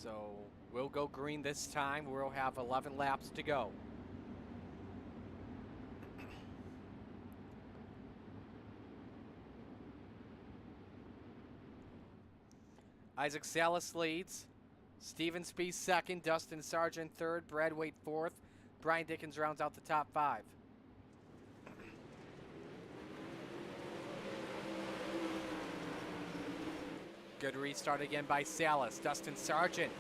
So we'll go green this time. We'll have 11 laps to go. Isaac Salas leads. Steven Spees second. Dustin Sargent third. Brad Wade fourth. Brian Dickens rounds out the top five. Good restart again by Salas. Dustin Sargent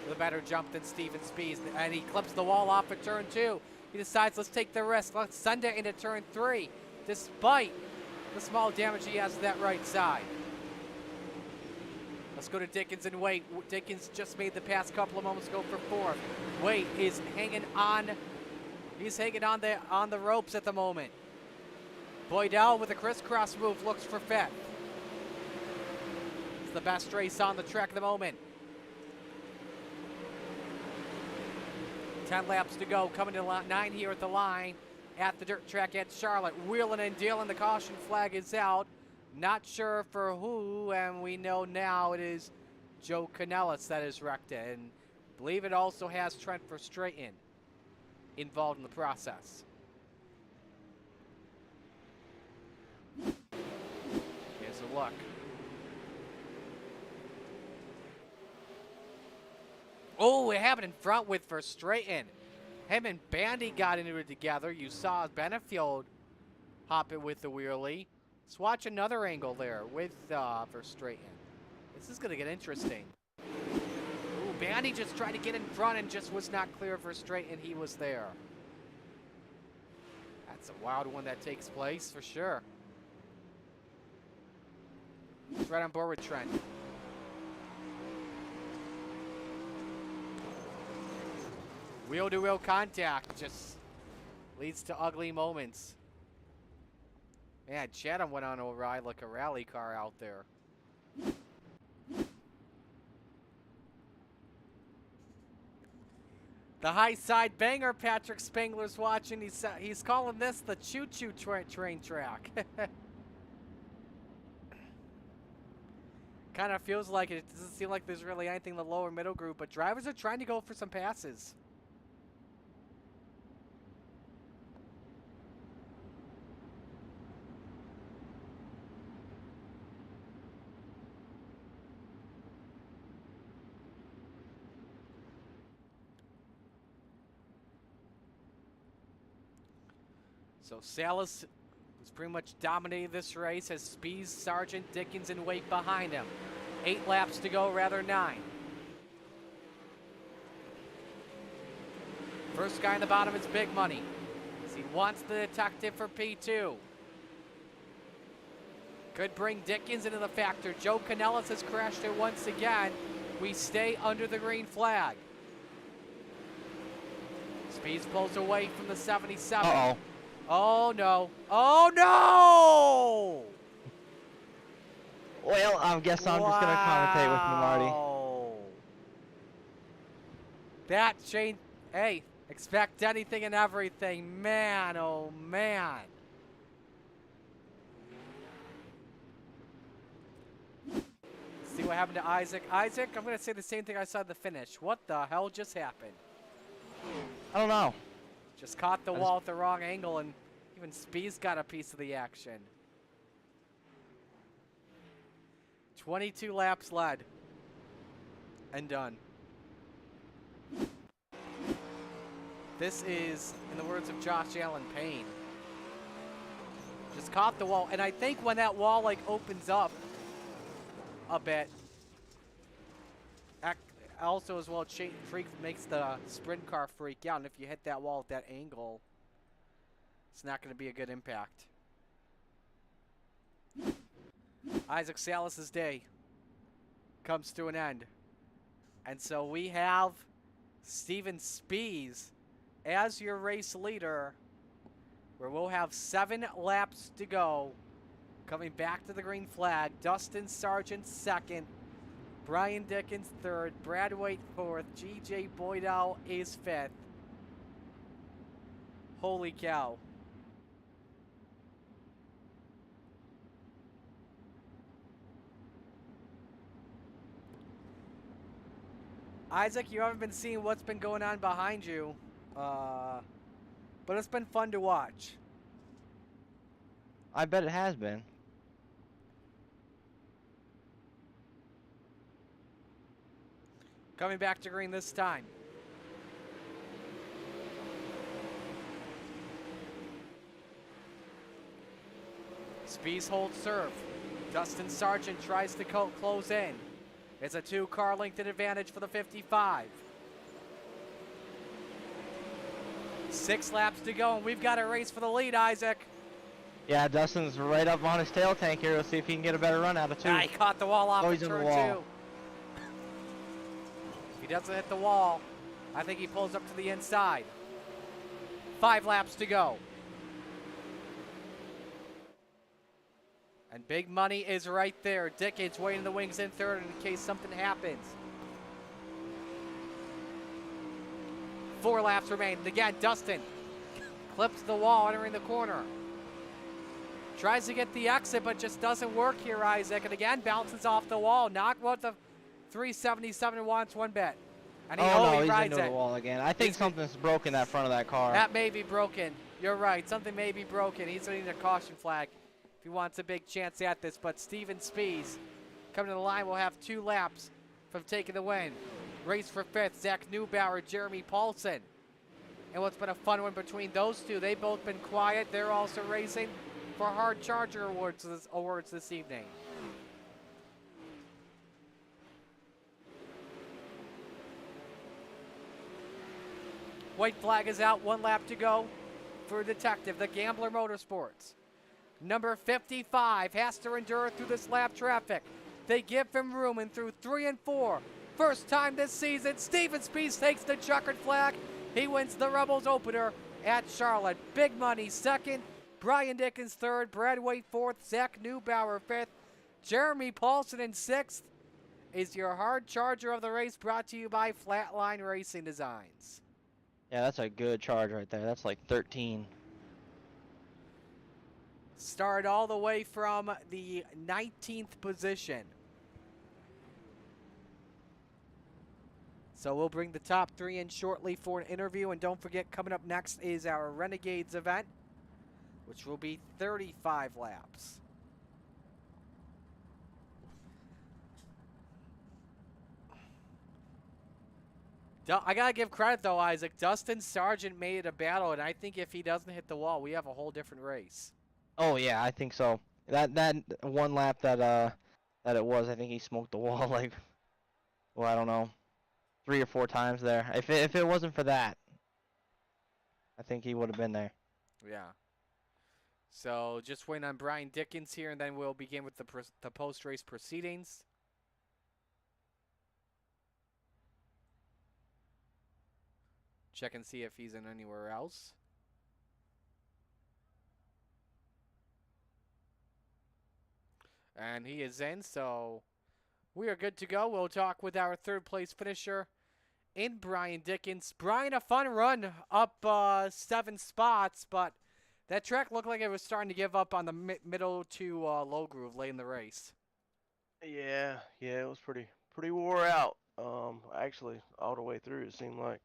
with a better jump than Steven Spees. And he clips the wall off at turn two. He decides, let's take the risk. Let's send it into turn three, despite the small damage he has to that right side. Let's go to Dickens and Wade. Dickens just made the pass a couple of moments ago for fourth. Wade is hanging on. He's hanging on the ropes at the moment. Boydell with a crisscross move looks for fifth. It's the best race on the track at the moment. 10 laps to go, coming to 9 here at the line at the dirt track at Charlotte. Wheeling and dealing, the caution flag is out. Not sure for who, and we know now it is Joe Canellis that is wrecked it. And I believe it also has Trent Verstraeten involved in the process. Here's a look. Oh, it happened in front with Verstraeten. Him and Bandy got into it together. You saw Benefield hop it with the wheelie. Let's watch another angle there with Verstraeten. This is going to get interesting. Ooh, Bandy just tried to get in front and just was not clear of Verstraeten. He was there. That's a wild one that takes place for sure. He's right on board with Trent. Wheel-to-wheel contact just leads to ugly moments. Man, Chatham went on a ride like a rally car out there. The high side banger, Patrick Spangler's watching. He's calling this the choo-choo train track. Kind of feels like it. Doesn't seem like there's really anything in the lower middle group, but drivers are trying to go for some passes. So Salas has pretty much dominated this race, has Spees, Sargent, Dickens, and Wake behind him. 8 laps to go, rather 9. First guy in the bottom is big money. He wants the detective for P2. Could bring Dickens into the factor. Joe Canellis has crashed it once again. We stay under the green flag. Spees pulls away from the 77. Uh-oh. Oh, no. Oh, no! Well, I guess I'm just going to commentate with you, Marty. That changed. Hey, expect anything and everything. Man, oh, man. See what happened to Isaac. Isaac, I'm going to say the same thing I saw at the finish. What the hell just happened? I don't know. Just caught the wall at the wrong angle, and even Spees got a piece of the action. 22 laps led. And done. This is, in the words of Josh Allen Payne, Just caught the wall. And I think when that wall, like, opens up a bit, also as well, freak makes the sprint car freak out. And if you hit that wall at that angle, it's not going to be a good impact. Isaac Salas' day comes to an end. And so we have Steven Spies as your race leader, where we'll have 7 laps to go. Coming back to the green flag, Dustin Sargent second, Brian Dickens third, Brad Waite fourth, G.J. Boydell is fifth. Holy cow. Isaac, you haven't been seeing what's been going on behind you, but it's been fun to watch. I bet it has been. Coming back to green this time. Spies holds serve. Dustin Sargent tries to close in. It's a 2-car length advantage for the 55. 6 laps to go, and we've got a race for the lead, Isaac. Yeah, Dustin's right up on his tail tank here. We'll see if he can get a better run out of 2. Ah, he caught the wall off he's in turn the wall. 2. If he doesn't hit the wall, I think he pulls up to the inside. 5 laps to go. And big money is right there. Dickens waiting in the wings in third in case something happens. 4 laps remain. Again, Dustin clips the wall entering the corner. Tries to get the exit, but just doesn't work here, Isaac. And again, bounces off the wall. Not what the 377 wants one bit. And he he's rides into it. the wall again. I think something's broken that front of that car. That may be broken. You're right. Something may be broken. He's going to need a caution flag if he wants a big chance at this. But Steven Spies coming to the line will have 2 laps from taking the win. Race for 5th, Zach Neubauer, Jeremy Paulson. And what's been a fun one between those two, they've both been quiet. They're also racing for Hard Charger awards this evening. White flag is out, 1 lap to go for Detective, the Gambler Motorsports. Number 55 has to endure through this lap traffic. They give him room, and through 3 and 4, first time this season, Steven Spies takes the checkered flag. He wins the Rebels opener at Charlotte. Big money second, Brian Dickens third, Brad Waite fourth, Zach Neubauer fifth, Jeremy Paulson in 6th is your hard charger of the race, brought to you by Flatline Racing Designs. Yeah, that's a good charge right there. That's like 13. Start all the way from the 19th position. So we'll bring the top 3 in shortly for an interview. And don't forget, coming up next is our Renegades event, which will be 35 laps. I got to give credit, though, Isaac. Dustin Sargent made it a battle, and I think if he doesn't hit the wall, we have a whole different race. Oh yeah, I think so. That 1 lap that it was, I think he smoked the wall like, well, I don't know, 3 or 4 times there. If it wasn't for that, I think he would have been there. Yeah. So just waiting on Brian Dickens here, and then we'll begin with the post-race proceedings. Check and see if he's in anywhere else. And he is in, so we are good to go. We'll talk with our 3rd place finisher in Brian Dickens. Brian, a fun run up 7 spots, but that track looked like it was starting to give up on the middle to low groove late in the race. Yeah, it was pretty wore out. Actually, all the way through, it seemed like.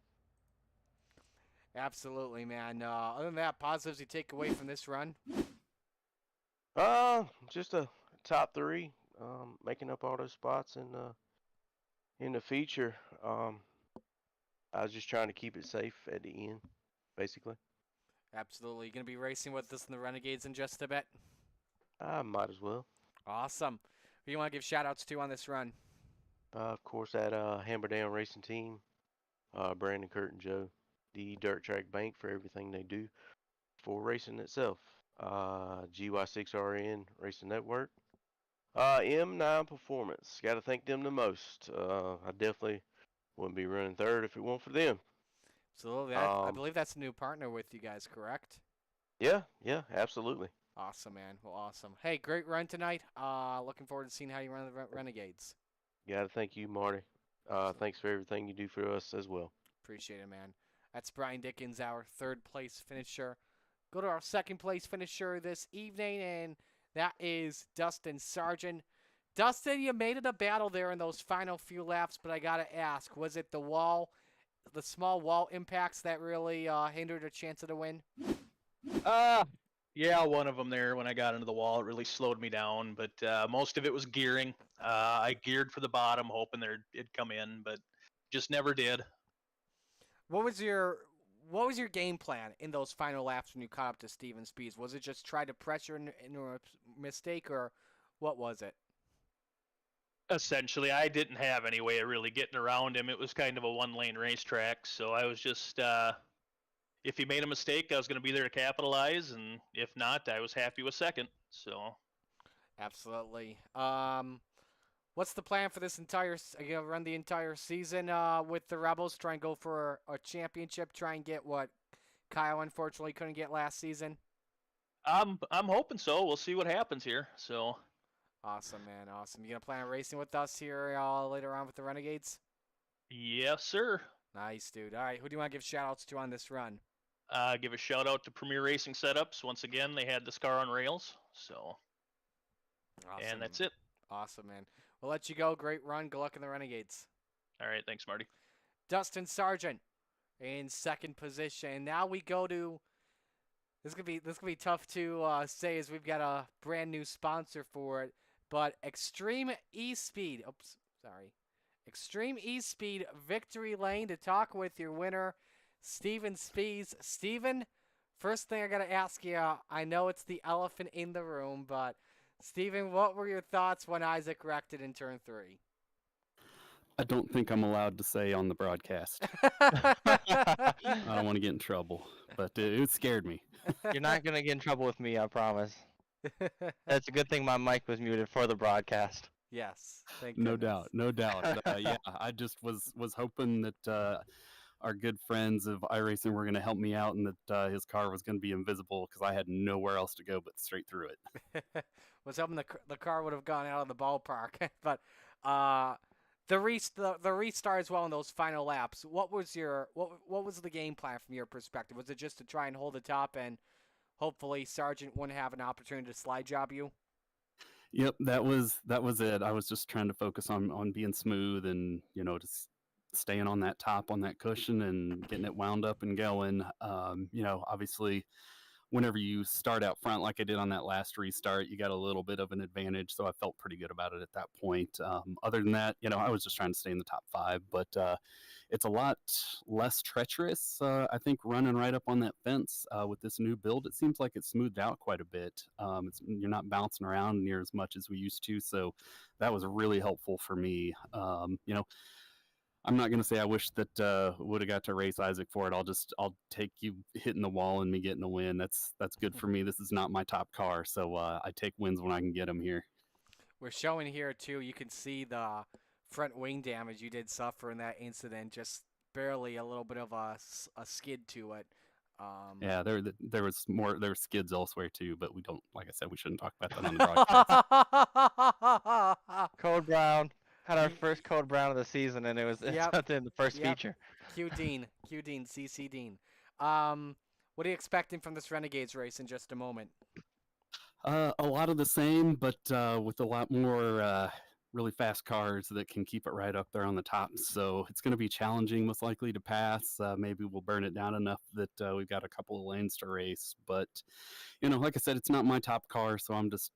Absolutely, man. Other than that, positives you take away from this run? Just a top 3, making up all those spots in the feature. I was just trying to keep it safe at the end, basically. Absolutely. You going to be racing with us in the Renegades in just a bit? I might as well. Awesome. Who do you want to give shout outs to on this run? Of course, that Hammer Down Racing Team, Brandon, Kurt, and Joe, the Dirt Track Bank for everything they do for racing itself. GY6RN Racing Network. M9 Performance. Got to thank them the most. I definitely wouldn't be running third if it weren't for them. Absolutely. I Um, believe that's a new partner with you guys, correct? yeah, absolutely. Awesome, man. Well, awesome. Hey, great run tonight. Looking forward to seeing how you run the Renegades. Got to thank you, Marty. Awesome. Thanks for everything you do for us as well. Appreciate it, man. That's Brian Dickens, our third place finisher. Go to our second place finisher this evening, and that is Dustin Sargent. Dustin, you made it a battle there in those final few laps, but I gotta ask, was it the wall, the small wall impacts that really hindered a chance of the win? Yeah, one of them there when I got into the wall, it really slowed me down. But most of it was gearing. I geared for the bottom, hoping it'd come in, but just never did. What was your game plan in those final laps when you caught up to Steven Speeds? Was it just try to pressure into a mistake, or what was it? Essentially, I didn't have any way of really getting around him. It was kind of a one-lane racetrack, so I was just if he made a mistake, I was going to be there to capitalize, and if not, I was happy with second. So Absolutely. What's the plan for this entire? Are you gonna run the entire season with the Rebels? Try and go for a championship. Try and get what Kyle unfortunately couldn't get last season. I'm hoping so. We'll see what happens here. So Awesome, man. Awesome. You gonna plan on racing with us here later on with the Renegades? yes, sir. Nice, dude. All right. Who do you want to give shout outs to on this run? Give a shout out to Premier Racing Setups. Once again, they had this car on rails. So Awesome. and that's it. Awesome, man. We'll let you go. Great run. Good luck in the Renegades. All right, thanks, Marty. Dustin Sargent in second position. Now we go to. This could be tough to say as we've got a brand new sponsor for it, but Extreme E-Speed. Oops, sorry. Extreme E-Speed Victory Lane to talk with your winner, Steven Spees. Steven, first thing I gotta ask you. I know it's the elephant in the room, but Steven, what were your thoughts when Isaac wrecked it in turn 3? I don't think I'm allowed to say on the broadcast. I don't want to get in trouble, but it scared me. You're not gonna get in trouble with me, I promise. That's a good thing my mic was muted for the broadcast. Yes, thank No goodness. doubt, no doubt. Yeah, I just was hoping that our good friends of iRacing were going to help me out, and that his car was going to be invisible because I had nowhere else to go but straight through it. Was hoping the car would have gone out of the ballpark, but the restart as well in those final laps. What was the game plan from your perspective? Was it just to try and hold the top and hopefully Sargent wouldn't have an opportunity to slide job you? Yep, that was it. I was just trying to focus on being smooth and just staying on that top on that cushion and getting it wound up and going. Obviously, whenever you start out front like I did on that last restart, you got a little bit of an advantage, so I felt pretty good about it at that point. Other than that, I was just trying to stay in the top 5, but it's a lot less treacherous, I think, running right up on that fence with this new build. It seems like it's smoothed out quite a bit. You're not bouncing around near as much as we used to, so that was really helpful for me. I'm not going to say I wish that would have got to race Isaac for it. I'll take you hitting the wall and me getting a win. That's good for me. This is not my top car, so I take wins when I can get them here. We're showing here too. You can see the front wing damage you did suffer in that incident. Just barely a little bit of a skid to it. Yeah, there was more. There were skids elsewhere too, but we don't. Like I said, we shouldn't talk about that on the broadcast. Code Brown had our first Code Brown of the season, and it was Yep. in the first Yep. feature. Q Dean, CC Dean. What are you expecting from this Renegades race in just a moment? A lot of the same, but with a lot more really fast cars that can keep it right up there on the top. So it's going to be challenging, most likely to pass. Maybe we'll burn it down enough that we've got a couple of lanes to race. But like I said, it's not my top car, so I'm just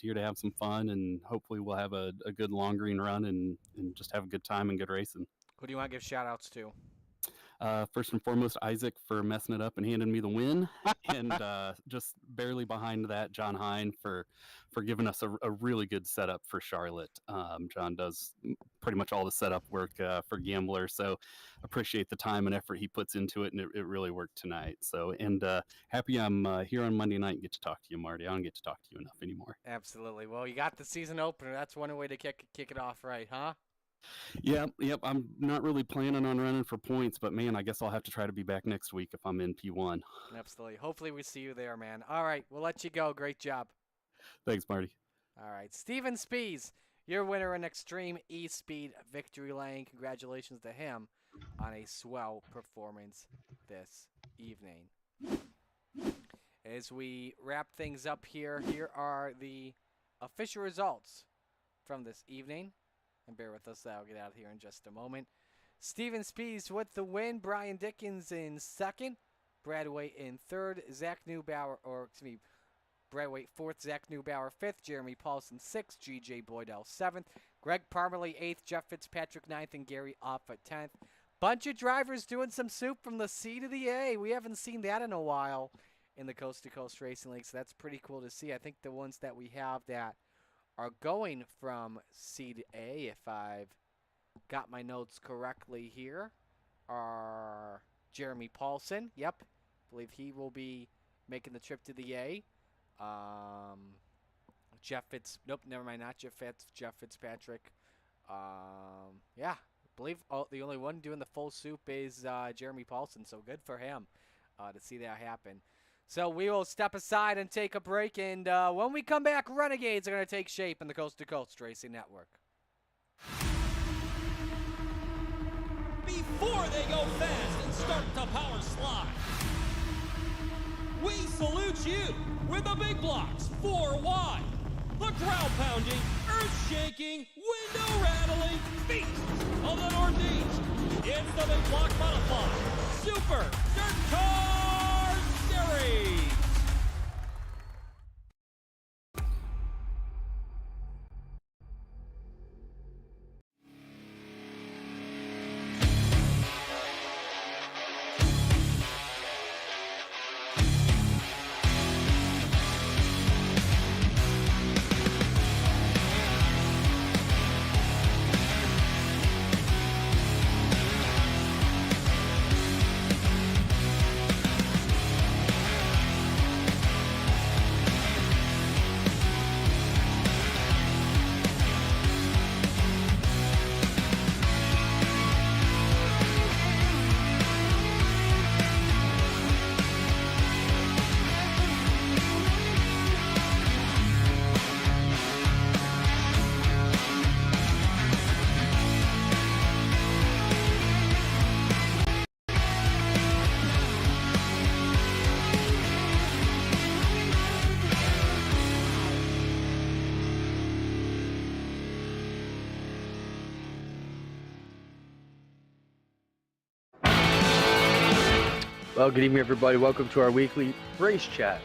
here to have some fun, and hopefully we'll have a good long green run and just have a good time and good racing. Who do you want to give shout outs to? First and foremost, Isaac for messing it up and handing me the win, and just barely behind that, John Hine for giving us a really good setup for Charlotte. John does pretty much all the setup work for Gambler, so appreciate the time and effort he puts into it, and it really worked tonight. So, and happy I'm here on Monday night and get to talk to you, Marty. I don't get to talk to you enough anymore. Absolutely. Well, you got the season opener. That's one way to kick it off right, huh? Yep. I'm not really planning on running for points, but man, I guess I'll have to try to be back next week if I'm in P1. Absolutely. Hopefully we see you there, man. All right, we'll let you go. Great job. Thanks, Marty. All right, Steven Spees, your winner in Extreme E-Speed Victory Lane. Congratulations to him on a swell performance this evening. As we wrap things up here are the official results from this evening. And bear with us, I'll get out of here in just a moment. Steven Spees with the win. Brian Dickens in second. Brad Waite in third. Brad Waite fourth. Zach Neubauer fifth. Jeremy Paulson sixth. G.J. Boydell seventh. Greg Parmalee eighth. Jeff Fitzpatrick ninth. And Gary Offa 10th. Bunch of drivers doing some soup from the C to the A. We haven't seen that in a while in the Coast to Coast Racing League, so that's pretty cool to see. I think the ones that we have that are going from C to A, if I've got my notes correctly here, are Jeremy Paulson. Yep, I believe he will be making the trip to the A. Jeff Fitzpatrick. Yeah, I believe the only one doing the full soup is Jeremy Paulson, so good for him to see that happen. So we will step aside and take a break, and when we come back, Renegades are going to take shape in the Coast to Coast Racing Network. Before they go fast and start to power slide, we salute you with the big blocks 4 wide, the crowd-pounding, earth-shaking, window-rattling feet of the Northeast. It's the big block modified Super Dirt Car Series. Well, good evening, everybody. Welcome to our weekly race chat.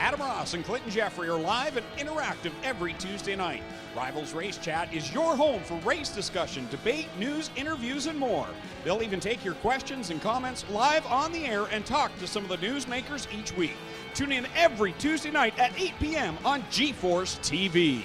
Adam Ross and Clinton Jeffrey are live and interactive every Tuesday night. Rivals Race Chat is your home for race discussion, debate, news, interviews, and more. They'll even take your questions and comments live on the air and talk to some of the newsmakers each week. Tune in every Tuesday night at 8 p.m. on GeForce TV.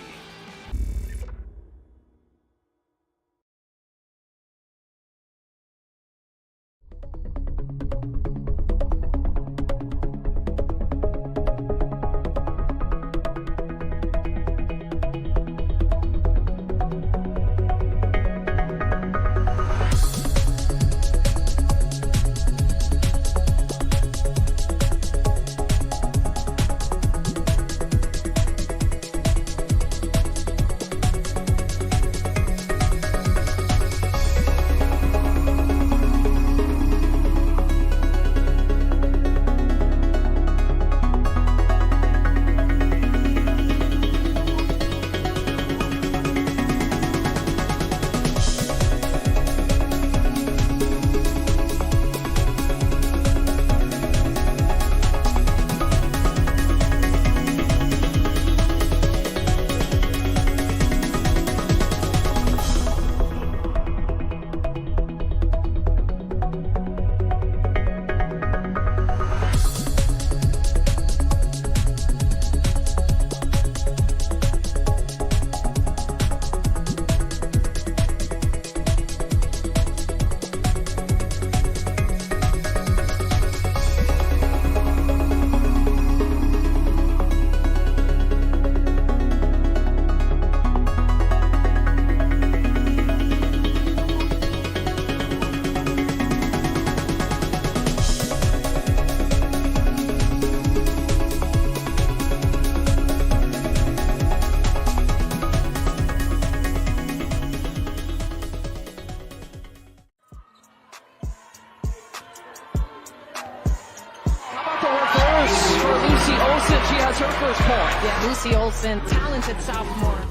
scores her first point. Yeah, Lucy Olson, talented sophomore.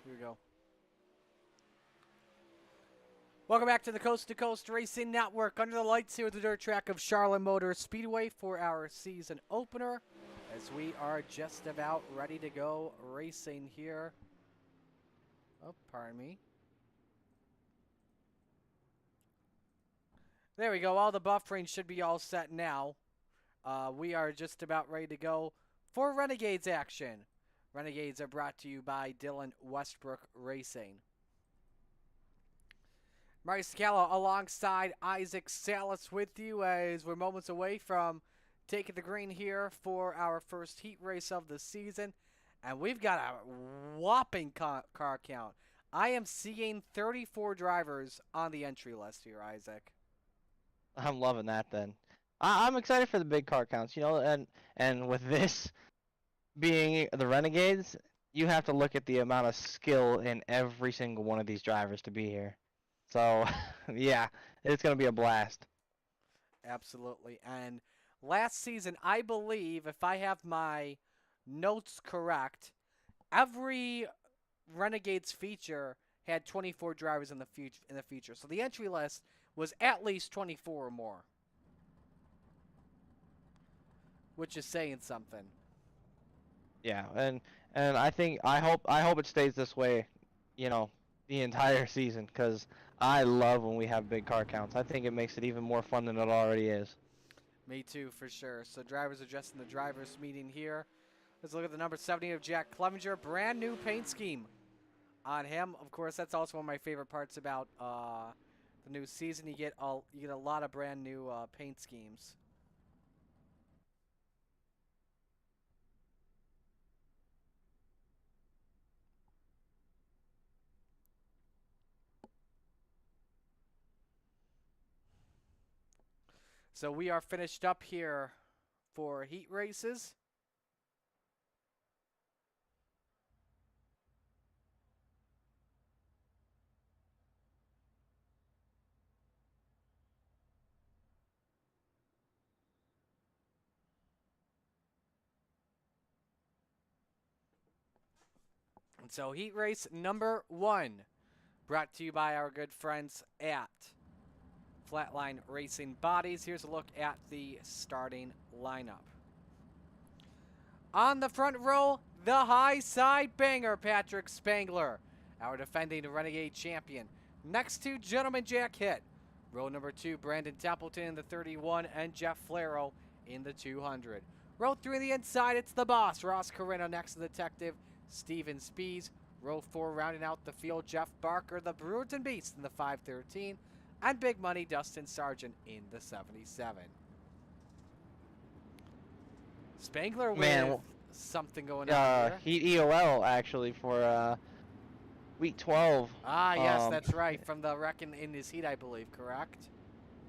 Here we go. Welcome back to the Coast to Coast Racing Network. Under the lights here at the dirt track of Charlotte Motor Speedway for our season opener, as we are just about ready to go racing here. Oh, pardon me. There we go. All the buffering should be all set now. We are just about ready to go for Renegades action. Renegades are brought to you by Dylan Westbrook Racing. Marty Scala alongside Isaac Salas with you as we're moments away from taking the green here for our first heat race of the season. And we've got a whopping car count. I am seeing 34 drivers on the entry list here, Isaac. I'm loving that then. I'm excited for the big car counts, you know, and with this being the Renegades, you have to look at the amount of skill in every single one of these drivers to be here. So, yeah, it's going to be a blast. Absolutely. And last season, I believe, if I have my notes correct, every Renegades feature had 24 drivers in the feature. So the entry list was at least 24 or more, which is saying something. Yeah, and I hope it stays this way, you know, the entire season, because I love when we have big car counts. I think it makes it even more fun than it already is. Me too, for sure. So drivers addressing the drivers meeting here. Let's look at the number 70 of Jack Clevenger. Brand new paint scheme on him. Of course, that's also one of my favorite parts about the new season. You get a lot of brand new paint schemes. So we are finished up here for heat races. so heat race number 1, brought to you by our good friends at Flatline Racing Bodies. Here's a look at the starting lineup. On the front row, the high side banger, Patrick Spangler, our defending Renegade champion. Next to Gentleman Jack Hitt. Row number 2, Brandon Templeton in the 31 and Jeff Flaro in the 200. Row 3 on the inside, it's the boss, Ross Carino, next to Detective Steven Spees. Row 4 rounding out the field, Jeff Barker, the Brewerton Beast in the 513. And Big Money, Dustin Sargent in the 77. Spangler with something going on here. Heat EOL actually for week 12. Ah, yes, that's right. From the wreck in his heat, I believe, correct?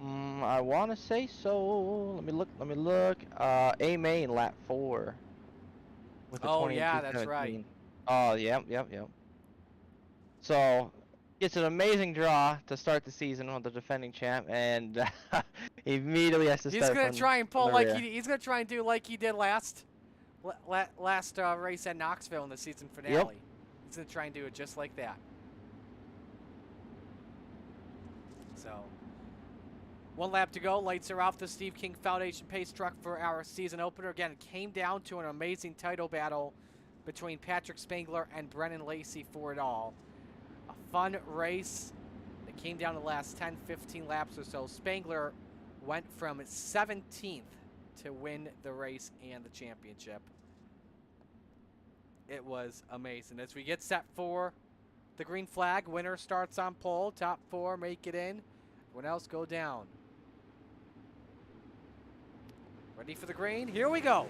I want to say so. Let me look. A main lap 4. With the Oh, yeah, that's right. Oh, yep. So, gets an amazing draw to start the season with the defending champ, and he immediately has to start. He's gonna try and pull like he's gonna try and do like he did last race at Knoxville in the season finale. Yep. He's gonna try and do it just like that. So, 1 lap to go. Lights are off. The Steve King Foundation pace truck for our season opener. Again, it came down to an amazing title battle between Patrick Spangler and Brennan Lacey for it all. A fun race that came down to the last 10, 15 laps or so. Spangler went from 17th to win the race and the championship. It was amazing. As we get set for the green flag, winner starts on pole. Top 4 make it in. Everyone else go down. Ready for the green? Here we go.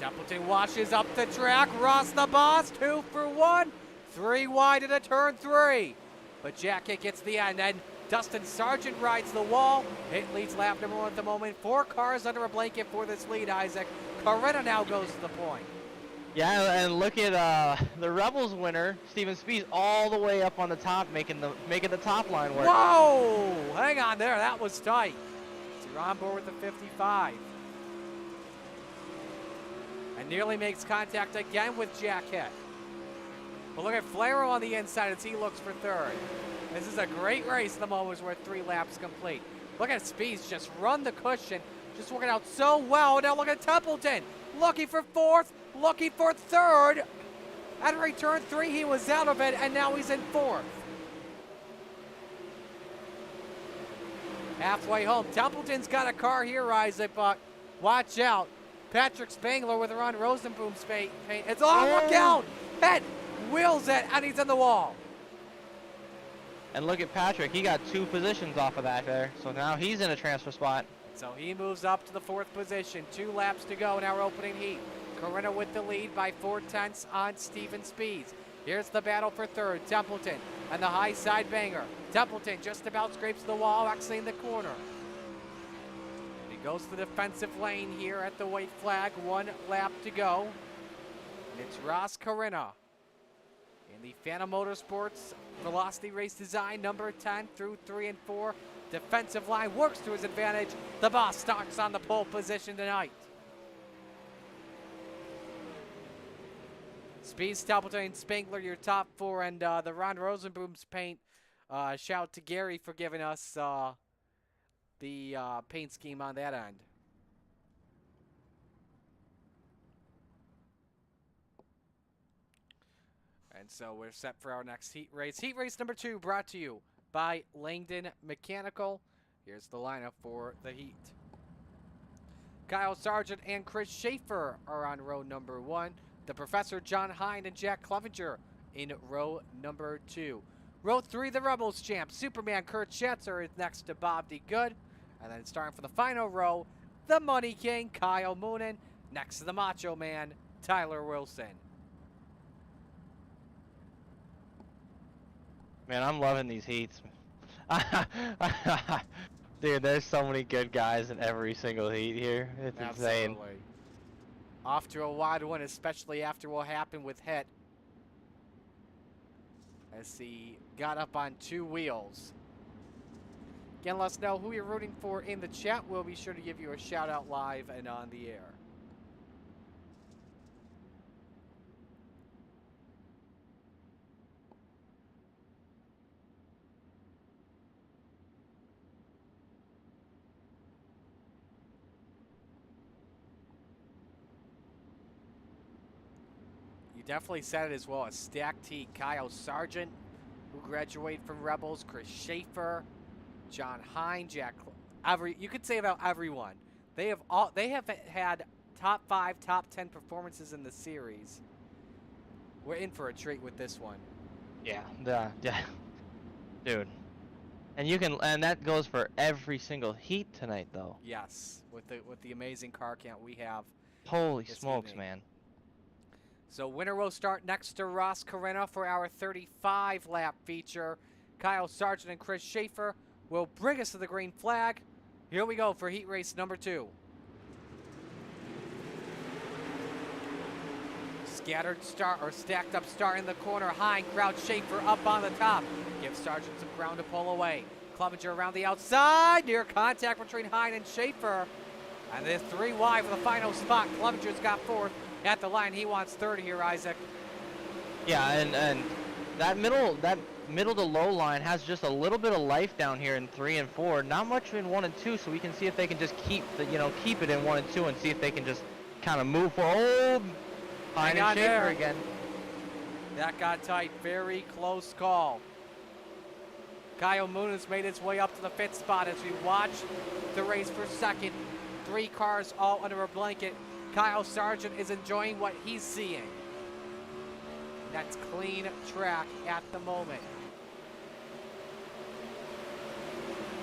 Templeton washes up the track. Ross the boss, 2 for 1. 3 wide into turn 3. But Jack Hitt gets the end, and Dustin Sargent rides the wall. It leads lap number 1 at the moment. 4 cars under a blanket for this lead, Isaac. Coretta now goes to the point. Yeah, and look at the Rebels winner, Steven Spees, all the way up on the top, making the top line work. Whoa! Hang on there, that was tight. So you're on board with the 55. And nearly makes contact again with Jack Hitt. But look at Flaro on the inside as he looks for 3rd. This is a great race. The moment is worth 3 laps complete. Look at Spees just run the cushion, just working out so well. Now look at Templeton, looking for 4th, looking for 3rd. At turn 3, he was out of it, and now he's in 4th. Halfway home. Templeton's got a car here, Isaac, but watch out. Patrick Spangler with Ron Rosenboom's paint. It's on, look out! Head wheels it, and he's in the wall. And look at Patrick. He got 2 positions off of that there. So now he's in a transfer spot. So he moves up to the 4th position. 2 laps to go in our opening heat. Coretta with the lead by 4/10 on Steven Spees. Here's the battle for 3rd. Templeton and the high side banger. Templeton just about scrapes the wall, actually in the corner. And he goes to the defensive lane here at the white flag. 1 lap to go. And it's Ross Carina in the Phantom Motorsports Velocity Race Design number 10 through 3 and 4. Defensive line works to his advantage. The boss starts on the pole position tonight. Spees, Templeton, Spangler, your top 4, and the Ron Rosenboom's paint. Shout to Gary for giving us the paint scheme on that end. And so we're set for our next heat race. Heat race number 2 brought to you by Langdon Mechanical. Here's the lineup for the heat. Kyle Sargent and Chris Schaefer are on row number 1. The Professor John Hine and Jack Clevenger in row number 2. Row 3, the Rebels champ, Superman Kurt Schatzer is next to Bob D. Good. And then starting for the final row, the Money King, Kyle Moonen, next to the Macho Man, Tyler Wilson. Man, I'm loving these heats. Dude, there's so many good guys in every single heat here. It's insane. Absolutely. Off to a wide one, especially after what happened with Hitt, as he got up on 2 wheels. Again, let us know who you're rooting for in the chat. We'll be sure to give you a shout out live and on the air. definitely said it as well. A stacked heat. Kyle Sargent, who graduated from Rebels, Chris Schaefer, John Hine, you could say about everyone. They have had top 5, top 10 performances in the series. We're in for a treat with this one. Yeah, dude. And that goes for every single heat tonight, though. Yes, with the amazing car count we have. Holy this smokes, evening. man. So winner will start next to Ross Carrena for our 35-lap feature. Kyle Sargent and Chris Schaefer will bring us to the green flag. Here we go for heat race number 2. Scattered start or stacked up start in the corner. Hine, Crouch, Schaefer up on the top. Give Sargent some ground to pull away. Clevenger around the outside. Near contact between Hine and Schaefer. And they're 3 wide for the final spot. Clevenger's got 4th at the line. He wants 3rd here, Isaac. Yeah, and that middle to low line has just a little bit of life down here in 3 and 4. Not much in 1 and 2, so we can see if they can just keep it in 1 and 2 and see if they can just kind of move forward. Hine and Schaefer again. That got tight. Very close call. Kyle Moon's made his way up to the 5th spot as we watch the race for 2nd. 3 cars all under a blanket. Kyle Sargent is enjoying what he's seeing. That's clean track at the moment.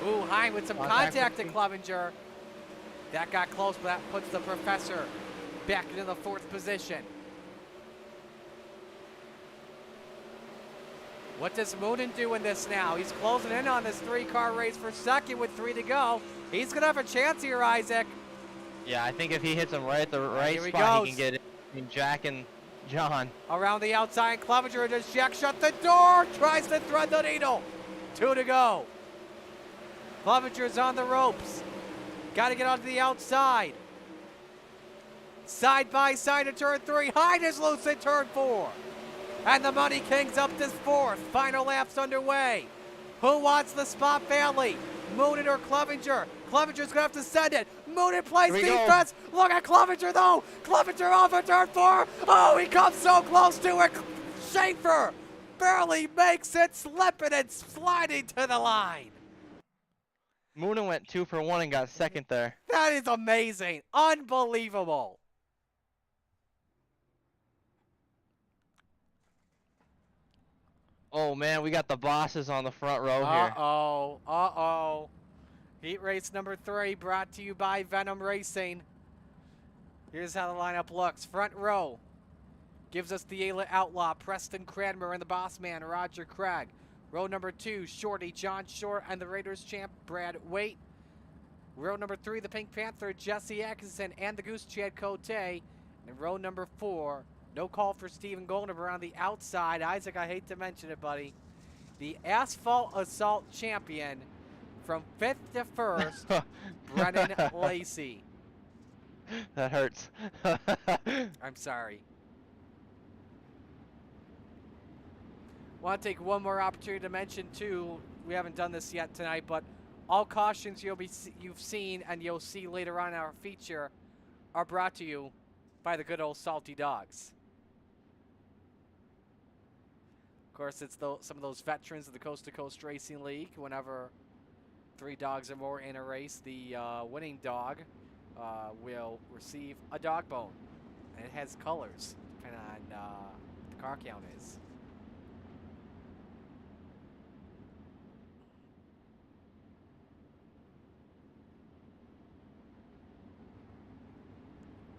Ooh, Hine with some contact to Clevenger. That got close, but that puts the Professor back into the 4th position. What does Moonen do in this now? He's closing in on this 3-car race for 2nd with 3 to go. He's going to have a chance here, Isaac. Yeah, I think if he hits him right at the right spot, he can get it between Jack and John. Around the outside, Clevenger, does Jack shut the door? Tries to thread the needle. 2 to go. Clevenger's on the ropes. Got to get onto the outside. Side by side to turn 3. Hine is loose in turn 4. And the Money King's up to 4th. Final lap's underway. Who wants the spot family? Moonen or Clevenger? Clevenger's going to have to send it. Moonen plays defense. Look at Clevenger, though. Clevenger off of turn 4. Oh, he comes so close to it. Schaefer barely makes it, slipping and sliding to the line. Moonen went 2 for 1 and got 2nd there. That is amazing. Unbelievable. Oh, man, we got the bosses on the front row here. Uh-oh. Heat race number 3 brought to you by Venom Racing. Here's how the lineup looks. Front row gives us the Outlaw, Preston Cranmer, and the boss man, Roger Craig. Row number 2, Shorty, John Short, and the Raiders champ, Brad Waite. Row number 3, the Pink Panther, Jesse Atkinson, and the Goose, Chad Cote. And row number 4, no call for Steven Goldner on the outside. Isaac, I hate to mention it, buddy. The Asphalt Assault champion from 5th to 1st, Brennan Lacey. That hurts. I'm sorry. Want to take one more opportunity to mention, too, we haven't done this yet tonight, but all cautions you've seen and you'll see later on in our feature are brought to you by the good old Salty Dogs. Of course, it's some of those veterans of the Coast to Coast Racing League. Whenever 3 dogs or more in a race, the winning dog will receive a dog bone. And it has colors, depending on what the car count is.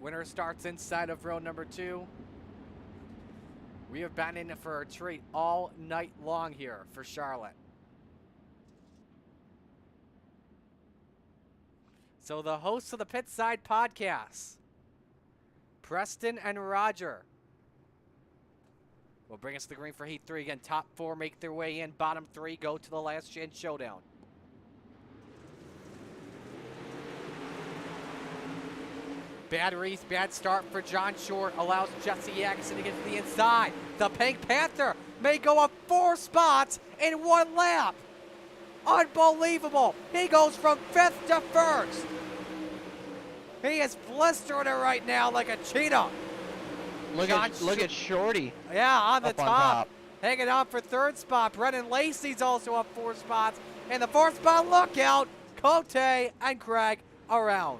Winner starts inside of row number 2. We have been in for a treat all night long here for Charlotte. So the hosts of the Pit Side Podcast, Preston and Roger, will bring us to the green for Heat 3. Again, top 4 make their way in. Bottom 3 go to the last chance showdown. Bad race, bad start for John Short. Allows Jesse Atkinson to get to the inside. The Pink Panther may go up 4 spots in 1 lap. Unbelievable. He goes from 5th to 1st. He is blistering it right now like a cheetah. Look at Shorty. Yeah, on the up on top. top. Hanging on for third spot. Brennan Lacey's also up 4 spots. And the 4th spot, look out. Cote and Craig around.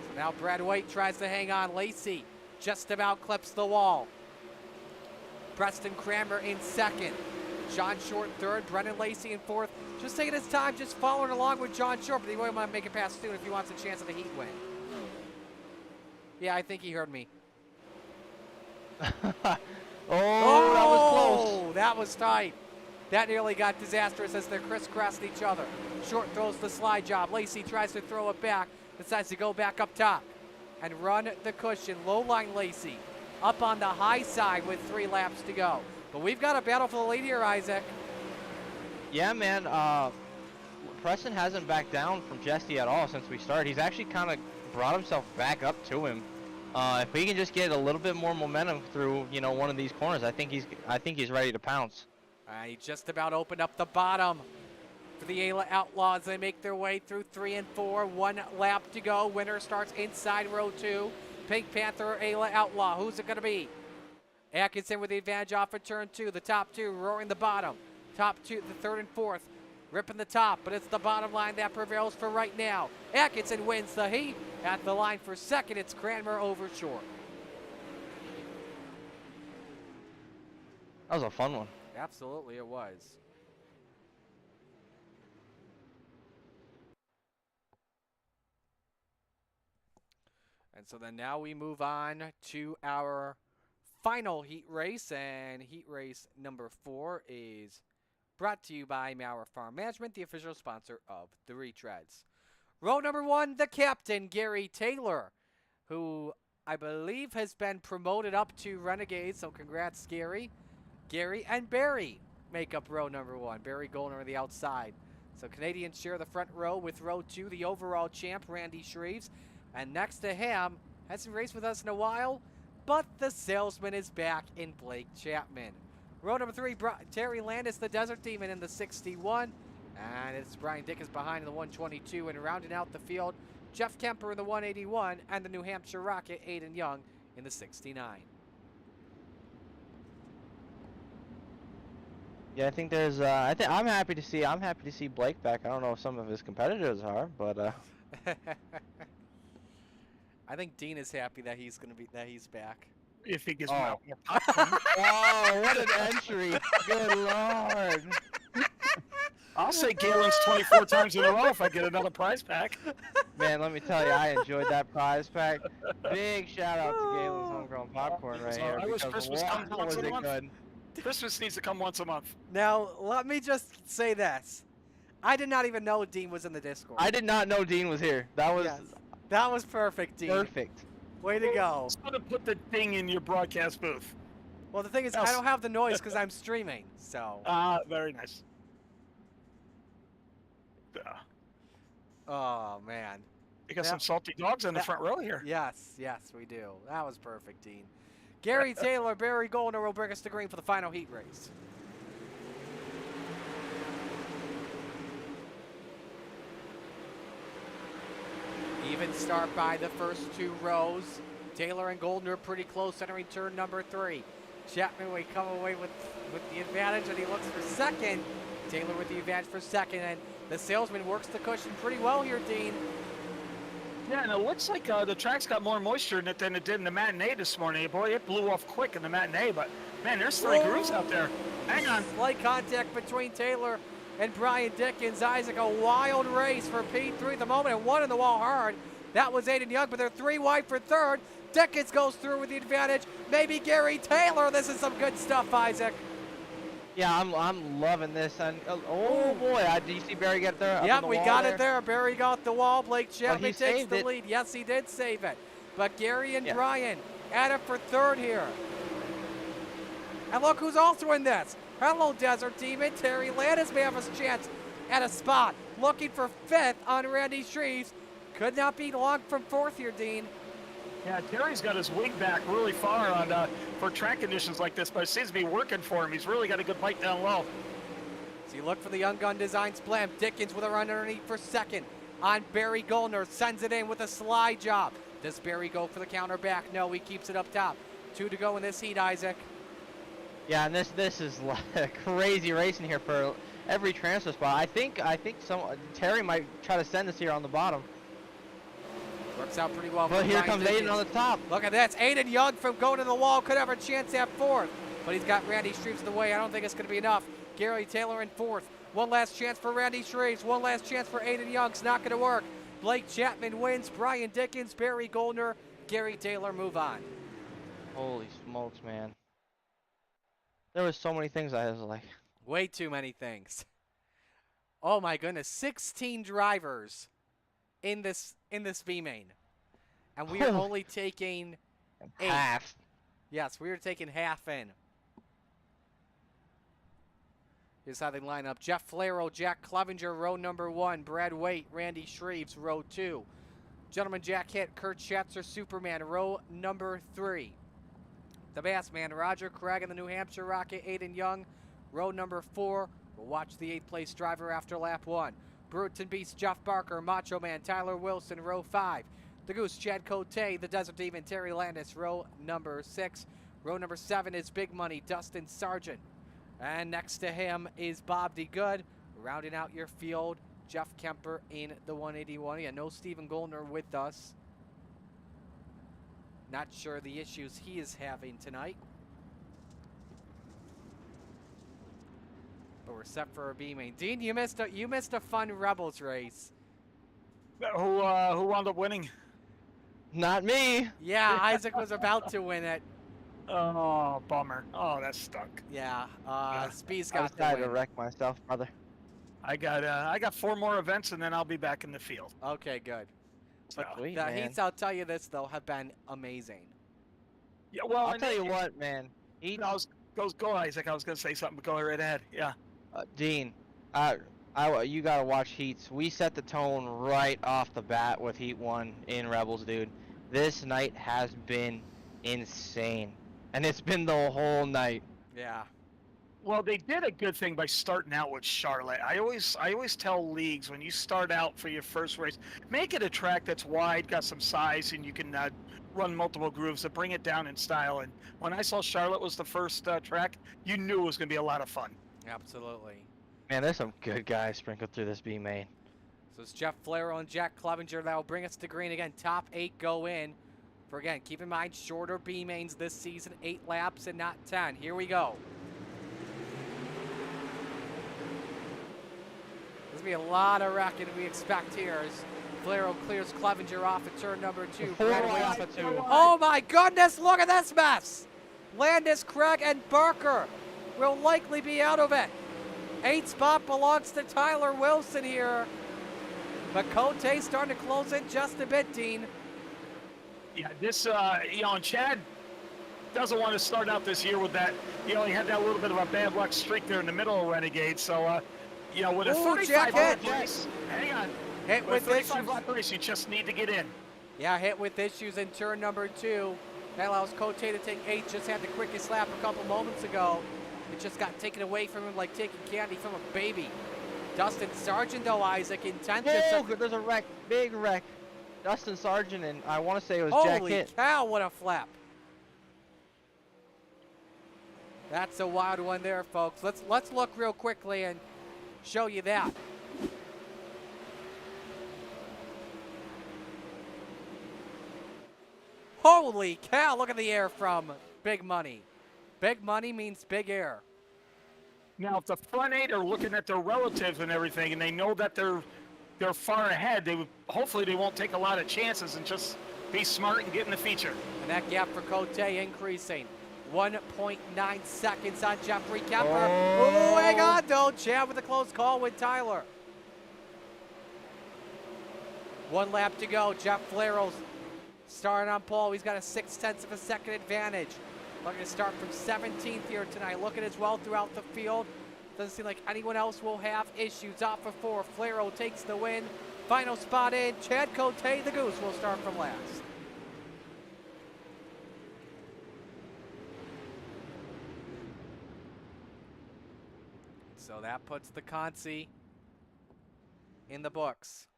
So now Brad White tries to hang on. Lacey just about clips the wall. Preston Cranmer in 2nd. John Short 3rd. Brennan Lacey in 4th. Just taking his time, just following along with John Short, but he won't want to make it past soon if he wants a chance at a heat win. Yeah, I think he heard me. That was close. That was tight. That nearly got disastrous as they're crisscrossing each other. Short throws the slide job. Lacey tries to throw it back. Decides to go back up top and run the cushion. Low line Lacey up on the high side with 3 laps to go. But we've got a battle for the lead here, Isaac. Yeah, man. Preston hasn't backed down from Jesse at all since we started. He's actually kind of brought himself back up to him. If we can just get a little bit more momentum through, one of these corners, I think he's ready to pounce. He just about opened up the bottom for the Ayla Outlaws. They make their way through 3 and 4. 1 lap to go. Winner starts inside row 2. Pink Panther or Ayla Outlaw. Who's it going to be? Atkinson with the advantage off of turn 2. The top 2 roaring the bottom. Top 2, the 3rd and 4th. Ripping the top, but it's the bottom line that prevails for right now. Atkinson wins the heat. At the line for 2nd, it's Cranmer over Short. That was a fun one. Absolutely, it was. And so then now we move on to our final heat race, and heat race number 4 is brought to you by Maurer Farm Management, the official sponsor of the Retreads. Row number 1, the captain, Gary Taylor, who I believe has been promoted up to Renegade, so congrats, Gary. Gary and Barry make up row number 1. Barry Goldner on the outside. So Canadians share the front row with row 2, the overall champ, Randy Shreves. And next to him, hasn't raced with us in a while, but the salesman is back in Blake Chapman. Row number 3, Terry Landis, the Desert Demon in the 61. And it's Brian Dickens behind in the 122. And rounding out the field, Jeff Kemper in the 181 and the New Hampshire Rocket, Aiden Young in the 69. Yeah, I think there's. I'm happy to see Blake back. I don't know if some of his competitors are, but. I think Dean is happy that he's back. If he gets more popcorn. Oh, what an entry! Good lord. I'll say Galen's 24 times in a row if I get another prize pack. Man, let me tell you, I enjoyed that prize pack. Big shout out to Galen's Homegrown Popcorn right here. I wish because Christmas comes wow, once was a it month. good. Christmas needs to come once a month. Now, let me just say this. I did not even know Dean was in the Discord. I did not know Dean was here. That was that was perfect, Dean. perfect. Way to go. Just gonna put the thing in your broadcast booth. Well, the thing is, I don't have the noise because I'm streaming, so. Very nice. Oh, man. You got some salty dogs in the front row here. Yes, we do. That was perfect, Dean. Gary Taylor, Barry Goldner will bring us to green for the final heat race. Even start by the first 2 rows. Taylor and Goldner pretty close entering turn number 3. Chapman will come away with the advantage, and he looks for 2nd. Taylor with the advantage for 2nd, and the salesman works the cushion pretty well here, Dean. Yeah, and it looks like the track's got more moisture in it than it did in the matinee this morning. Boy, it blew off quick in the matinee, but man, there's 3 grooves out there. Hang on. Slight contact between Taylor and Brian Dickens. Isaac, a wild race for P3 at the moment, and 1 in the wall hard. That was Aiden Young, but they're 3 wide for 3rd. Dickens goes through with the advantage. Maybe Gary Taylor. This is some good stuff, Isaac. Yeah, I'm loving this. And oh boy, do you see Barry get there? Yep, we got it there. Barry got the wall. Blake Chapman takes the it. lead. Yes, he did save it. But Gary and Brian at it for 3rd here. And look who's also in this. Hello, Desert Demon. Terry Landis may have a chance at a spot. Looking for 5th on Randy Shreves. Could not be long from 4th here, Dean. Yeah, Terry's got his wing back really far on for track conditions like this, but it seems to be working for him. He's really got a good bite down low. So you look for the Young Gun Design Splam. Dickens with a run underneath for 2nd on Barry Goldner. Sends it in with a slide job. Does Barry go for the counter back? No, he keeps it up top. 2 to go in this heat, Isaac. Yeah, and this is like crazy racing here for every transfer spot. I think Terry might try to send us here on the bottom. Works out pretty well. But for here Ryan comes Dickens. Aiden on the top. Look at this. Aiden Young from going to the wall could have a chance at 4th. But he's got Randy Shreves in the way. I don't think it's going to be enough. Gary Taylor in 4th. One last chance for Randy Shreves. One last chance for Aiden Young. It's not going to work. Blake Chapman wins. Brian Dickens, Barry Goldner, Gary Taylor move on. Holy smokes, man. There was so many things I was like. Way too many things. Oh my goodness. 16 drivers in this B main. And we are only taking 8. Half. Yes, we are taking half in. Here's how they line up. Jeff Flero, Jack Clevenger, row number 1. Brad Waite, Randy Shreves, row 2. Gentleman Jack Hitt, Kurt Schatzer, Superman, row number 3. The Bass Man, Roger Craig and the New Hampshire Rocket, Aiden Young, row number 4. We'll watch the 8th place driver after lap 1. Brewerton Beast, Jeff Barker, Macho Man, Tyler Wilson, row 5. The Goose, Chad Cote, the Desert Demon, Terry Landis, row number 6. Row number 7 is Big Money, Dustin Sargent. And next to him is Bob DeGood. Rounding out your field, Jeff Kemper in the 181. Yeah, no Stephen Goldner with us. Not sure the issues he is having tonight. But we're set for a B main. Dean, you missed a fun Rebels race. Who wound up winning? Not me. Yeah, Isaac was about to win it. Oh, bummer. Oh, that stunk. Yeah, Speed's I got the decided to win. wreck myself, brother. I got 4 more events and then I'll be back in the field. Okay, good. So, Sweet, The man. heats, I'll tell you this, though, have been amazing. yeah, well, I'll and tell you what, man. Heat, go Isaac. I was gonna say something, but go right ahead. Yeah. Dean, you gotta watch heats. We set the tone right off the bat with Heat 1 in Rebels, dude. This night has been insane, and it's been the whole night. Yeah. Well, they did a good thing by starting out with Charlotte. I always tell leagues when you start out for your first race, make it a track that's wide, got some size, and you can run multiple grooves to bring it down in style. And when I saw Charlotte was the first track, you knew it was going to be a lot of fun. Absolutely. Man, there's some good guys sprinkled through this B main. So it's Jeff Flero and Jack Clevenger that will bring us to green again. Top 8 go in. For again, keep in mind, shorter B mains this season, 8 laps and not 10. Here we go. There's going to be a lot of wrecking we expect here as Flero clears Clevenger off at turn number 2. Oh my goodness, look at this mess! Landis, Craig, and Barker will likely be out of it. 8th spot belongs to Tyler Wilson here. But Cote's starting to close in just a bit, Dean. Yeah, this, and Chad doesn't want to start out this year with that. He only had that little bit of a bad luck streak there in the middle of Renegade. So, with a 35-lap race, hang on. Hit With with a issues. 35-lap race, you just need to get in. Yeah, hit with issues in turn number 2. That allows Cote to take 8. Just had the quickest lap a couple moments ago. It just got taken away from him like taking candy from a baby. Dustin Sargent, though, Isaac, in 10th. Oh, there's a wreck, big wreck. Dustin Sargent and I want to say it was Jack Holy Hitt. cow, what a flap. That's a wild one there, folks. Let's look real quickly and show you that. Holy cow, look at the air from Big Money. Big Money means big air. Now, if the front 8 are looking at their relatives and everything, and they know that they're far ahead, hopefully they won't take a lot of chances and just be smart and get in the feature. And that gap for Cote increasing. 1.9 seconds on Jeffrey Kemper. Oh, hang on, though. Chad with a close call with Tyler. 1 lap to go. Jeff Flero's starting on pole. He's got a 0.6 of a second advantage. Looking to start from 17th here tonight. Looking as well throughout the field. Doesn't seem like anyone else will have issues. Off for 4. Flero takes the win. Final spot in. Chad Cote, the Goose, will start from last. So that puts the Consi in the books.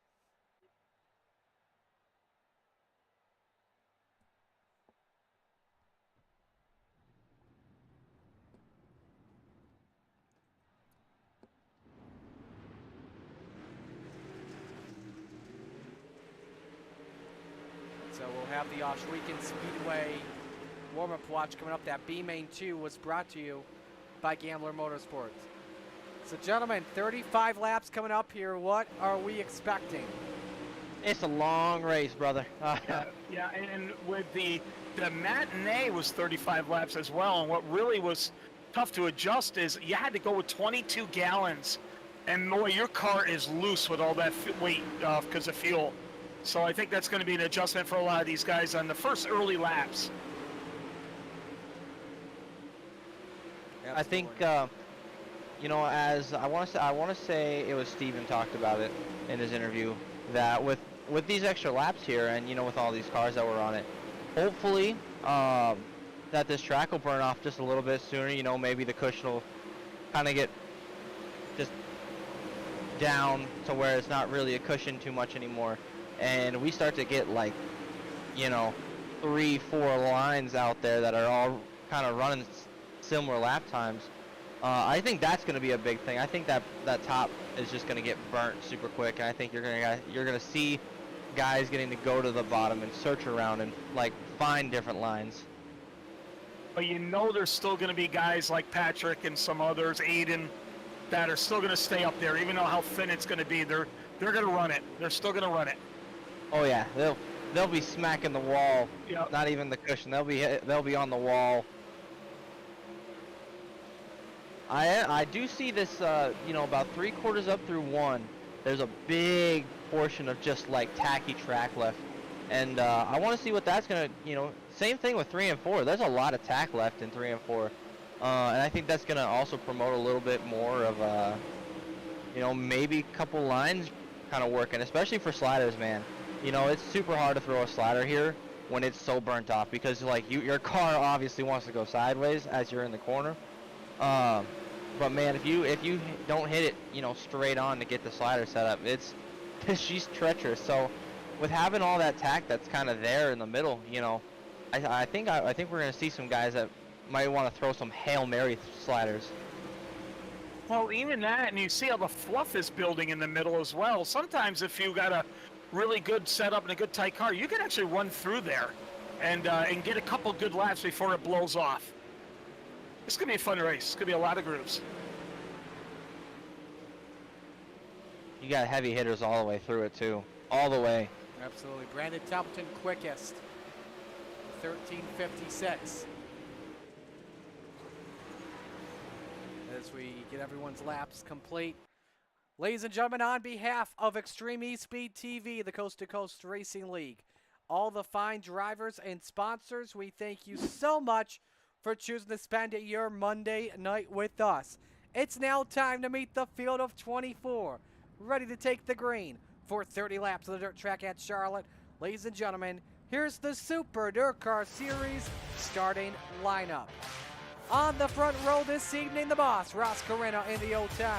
So we'll have the Shwekin Speedway warm-up watch coming up. That B-Main 2 was brought to you by Gambler Motorsports. So gentlemen, 35 laps coming up here. What are we expecting? It's a long race, brother. Yeah, and with the matinee was 35 laps as well, and what really was tough to adjust is you had to go with 22 gallons, and boy, your car is loose with all that weight because of fuel. So I think that's going to be an adjustment for a lot of these guys on the first early laps. I think, you know, as I want to say it was Steven talked about it in his interview, that with these extra laps here, and you know, with all these cars that were on it, hopefully that this track will burn off just a little bit sooner. You know, maybe the cushion will kind of get just down to where it's not really a cushion too much anymore, and we start to get like, you know, 3-4 lines out there that are all kind of running similar lap times. I think that's going to be a big thing. I think that top is just going to get burnt super quick, and I think you're going to see guys getting to go to the bottom and search around and like find different lines. But you know, there's still going to be guys like Patrick and some others, Aiden, that are still going to stay up there, even though how thin it's going to be. They're going to run it. They're still going to run it. Oh yeah, they'll be smacking the wall. Yep. Not even the cushion. They'll be on the wall. I do see this, you know, about 3/4 up through 1. There's a big portion of just like tacky track left, and I want to see what that's gonna, you know, same thing with 3 and 4. There's a lot of tack left in 3 and 4, and I think that's gonna also promote a little bit more of, you know, maybe a couple lines kind of working, especially for sliders, man. You know, it's super hard to throw a slider here when it's so burnt off, because like your car obviously wants to go sideways as you're in the corner. But man, if you don't hit it, you know, straight on to get the slider set up, she's treacherous. So with having all that tack that's kind of there in the middle, you know, I think we're gonna see some guys that might want to throw some Hail Mary sliders. Well, even that, and you see how the fluff is building in the middle as well. Sometimes if you got a really good setup and a good tight car, you can actually run through there and get a couple good laps before it blows off. It's going to be a fun race. It's going to be a lot of grooves. You got heavy hitters all the way through it too. All the way. Absolutely. Brandon Templeton quickest. 13:56. As we get everyone's laps complete. Ladies and gentlemen, on behalf of Extreme eSpeed TV, the Coast to Coast Racing League, all the fine drivers and sponsors, we thank you so much for choosing to spend your Monday night with us. It's now time to meet the field of 24, ready to take the green for 30 laps of the dirt track at Charlotte. Ladies and gentlemen, here's the Super Dirt Car Series starting lineup. On the front row this evening, the boss, Ross Carreno in the 010,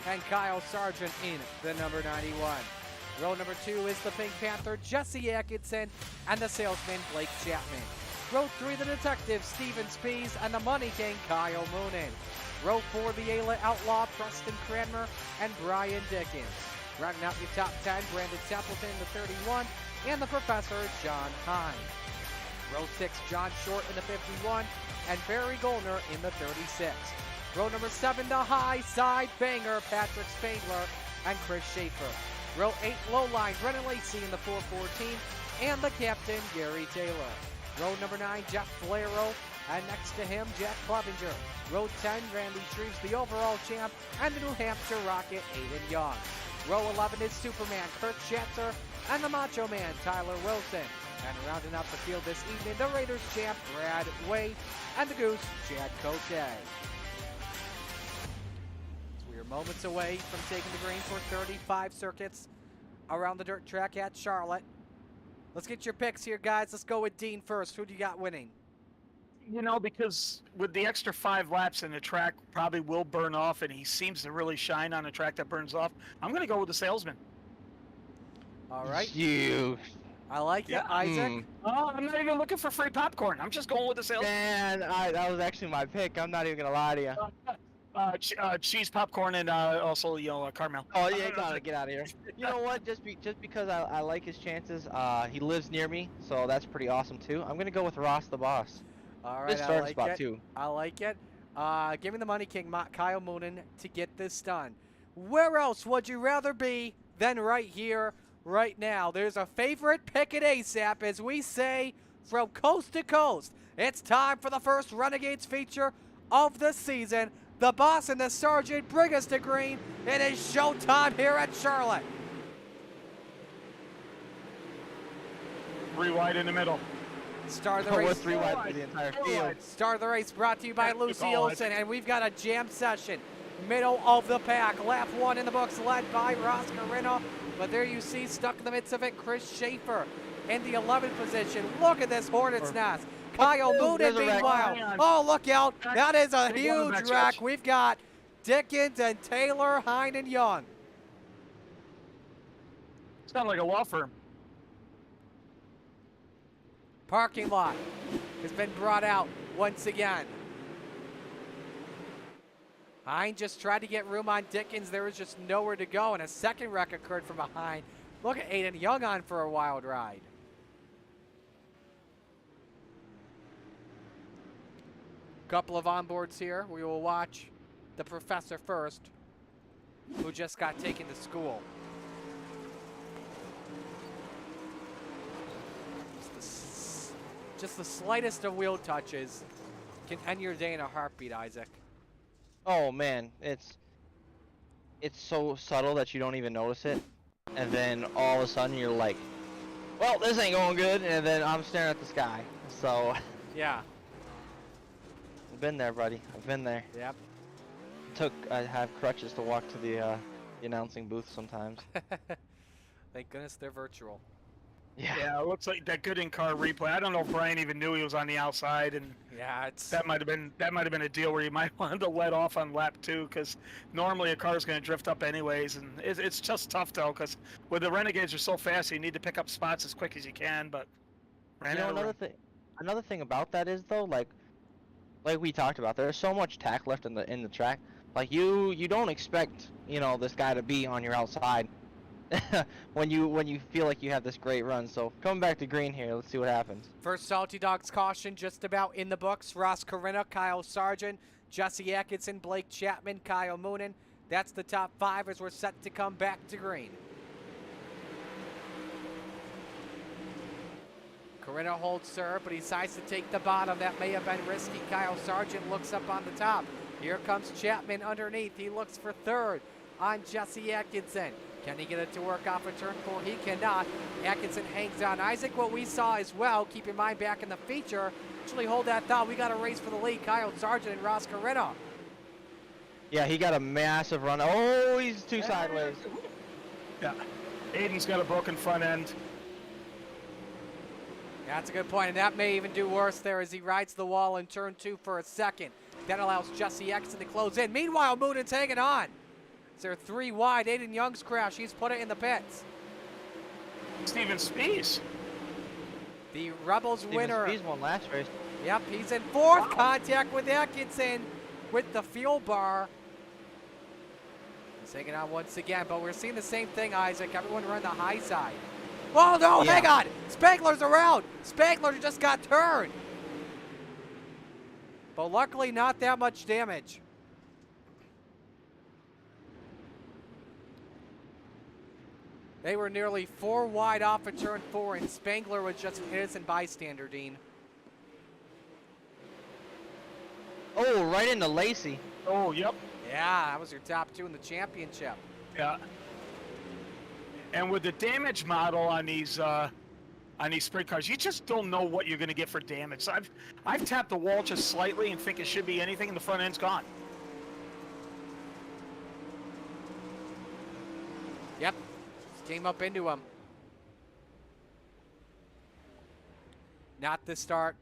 and Kyle Sargent in the number 91. Row number 2 is the Pink Panther, Jesse Atkinson, and the salesman, Blake Chapman. Row 3, the detective, Steven Spees, and the Money King, Kyle Moonen. Row 4, the Outlaw, Preston Cranmer, and Brian Dickens. Rounding out your top 10, Brandon Templeton, the 31, and the Professor, John Hine. Row 6, John Short in the 51, and Barry Goldner in the 36. Row number 7, the High Side Banger, Patrick Spangler, and Chris Schaefer. Row 8, Low Line, Brennan Lacey in the 414, and the Captain, Gary Taylor. Row number 9, Jeff Valero, and next to him, Jack Clevenger. Row 10, Randy Shreves, the overall champ, and the New Hampshire Rocket, Aiden Young. Row 11 is Superman, Kurt Schatzer, and the Macho Man, Tyler Wilson. And rounding out the field this evening, the Raiders champ, Brad Wade, and the Goose, Chad Cote. So we are moments away from taking the green for 35 circuits around the dirt track at Charlotte. Let's get your picks here, guys. Let's go with Dean first. Who do you got winning? You know, because with the extra 5 laps in the track probably will burn off, and he seems to really shine on a track that burns off, I'm going to go with the salesman. All right. You. I like it, Isaac. Oh, I'm not even looking for free popcorn. I'm just going with the salesman. Man, that was actually my pick. I'm not even going to lie to you. Cheese, popcorn, and also caramel. Oh yeah, you gotta get out of here. You know what? Just because I like his chances. He lives near me, so that's pretty awesome too. I'm gonna go with Ross the boss. All Good right, I starting like spot it. too. I like it. Give me the Money King, Kyle Moonen, to get this done. Where else would you rather be than right here, right now? There's a favorite pick it ASAP, as we say, from coast to coast. It's time for the first Renegades feature of the season. The boss and the sergeant bring us to green. It is showtime here at Charlotte. 3 wide in the middle. Start the We're race. 3 wide for the entire field. Start of the race brought to you by Yeah, Lucy good call, Olsen, and we've got a jam session. Middle of the pack, lap 1 in the books, led by Ross Carino. But there you see, stuck in the midst of it, Chris Schaefer in the 11th position. Look at this hornet's nest. Kyle Moonen, there's a wreck. meanwhile. Oh, look out. That is a Big one huge back wreck. stretch. We've got Dickens and Taylor, Hine and Young. Sound like a law firm. Parking lot has been brought out once again. Hine just tried to get room on Dickens. There was just nowhere to go, and a second wreck occurred from behind. Look at Aiden Young on for a wild ride. Couple of onboards here. We will watch the professor first, who just got taken to school. Just the slightest of wheel touches can end your day in a heartbeat, Isaac. Oh man, it's so subtle that you don't even notice it, and then all of a sudden you're like, well, this ain't going good, and then I'm staring at the sky. So Yeah. I've been there, buddy. I've been there. Yep. I have crutches to walk to the announcing booth sometimes. Thank goodness they're virtual. Yeah, it looks like that good in-car replay. I don't know if Brian even knew he was on the outside, and Yeah, it's that might have been a deal where you might want to let off on lap 2, because normally a car is going to drift up anyways, and it's just tough though, because with the Renegades are so fast, you need to pick up spots as quick as you can. But ran out of room. Another thing about that is though, like we talked about, there's so much tack left in the track. Like you don't expect this guy to be on your outside. when you feel like you have this great run. So coming back to green here, let's see what happens. first Salty Dogs caution just about in the books. Ross Carino, Kyle Sargent, Jesse Atkinson, Blake Chapman, Kyle Moonen. That's the top 5 as we're set to come back to green. Carino holds serve, but he decides to take the bottom. That may have been risky. Kyle Sargent looks up on the top. Here comes Chapman underneath. He looks for third on Jesse Atkinson. Can he get it to work off of turn 4? He cannot. Atkinson hangs on. Isaac, what we saw as well, keep in mind back in the feature, actually hold that thought. We got a race for the lead. Kyle Sargent and Ross Carino. Yeah, he got a massive run. Oh, he's too sideways. Yeah, Aiden's got a broken front end. Yeah, that's a good point, and that may even do worse there as he rides the wall in turn 2 for a second. That allows Jesse Atkinson to close in. Meanwhile, Moonen's hanging on. They're 3 wide. Aiden Young's crash. He's put it in the pits. Steven Spies. The Rebels winner. He's won last race. Yep, he's in 4th. Contact with Atkinson with the fuel bar. He's hanging on once again, but we're seeing the same thing, Isaac. Everyone run the high side. Oh, no, Yeah. hang on. Spangler's around. Spangler just got turned. But luckily, not that much damage. They were nearly 4 wide off of turn 4, and Spangler was just an innocent bystander, Dean. Oh, right into Lacey. Oh, yep. Yeah, that was your top 2 in the championship. Yeah. And with the damage model on these sprint cars, you just don't know what you're going to get for damage. So I've tapped the wall just slightly and think it should be anything, and the front end's gone. Yep. Came up into him. Not the start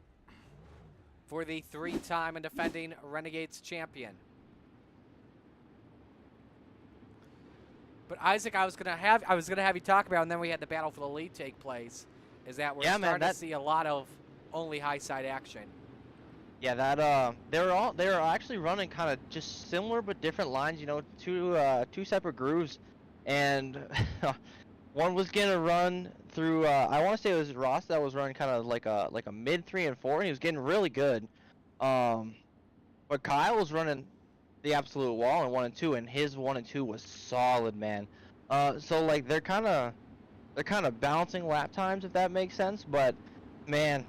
for the 3-time and defending Renegades champion. But Isaac, I was gonna have you talk about, and then we had the battle for the lead take place. Is that we're starting to see a lot of only high side action. Yeah, they were actually running kind of just similar but different lines. You know, two separate grooves, and one was gonna run through. I want to say it was Ross that was running kind of like a mid 3 and 4, and he was getting really good. But Kyle was running the absolute wall in 1 and 2, and his 1 and 2 was solid, man. So like they're kind of balancing lap times, if that makes sense. But man,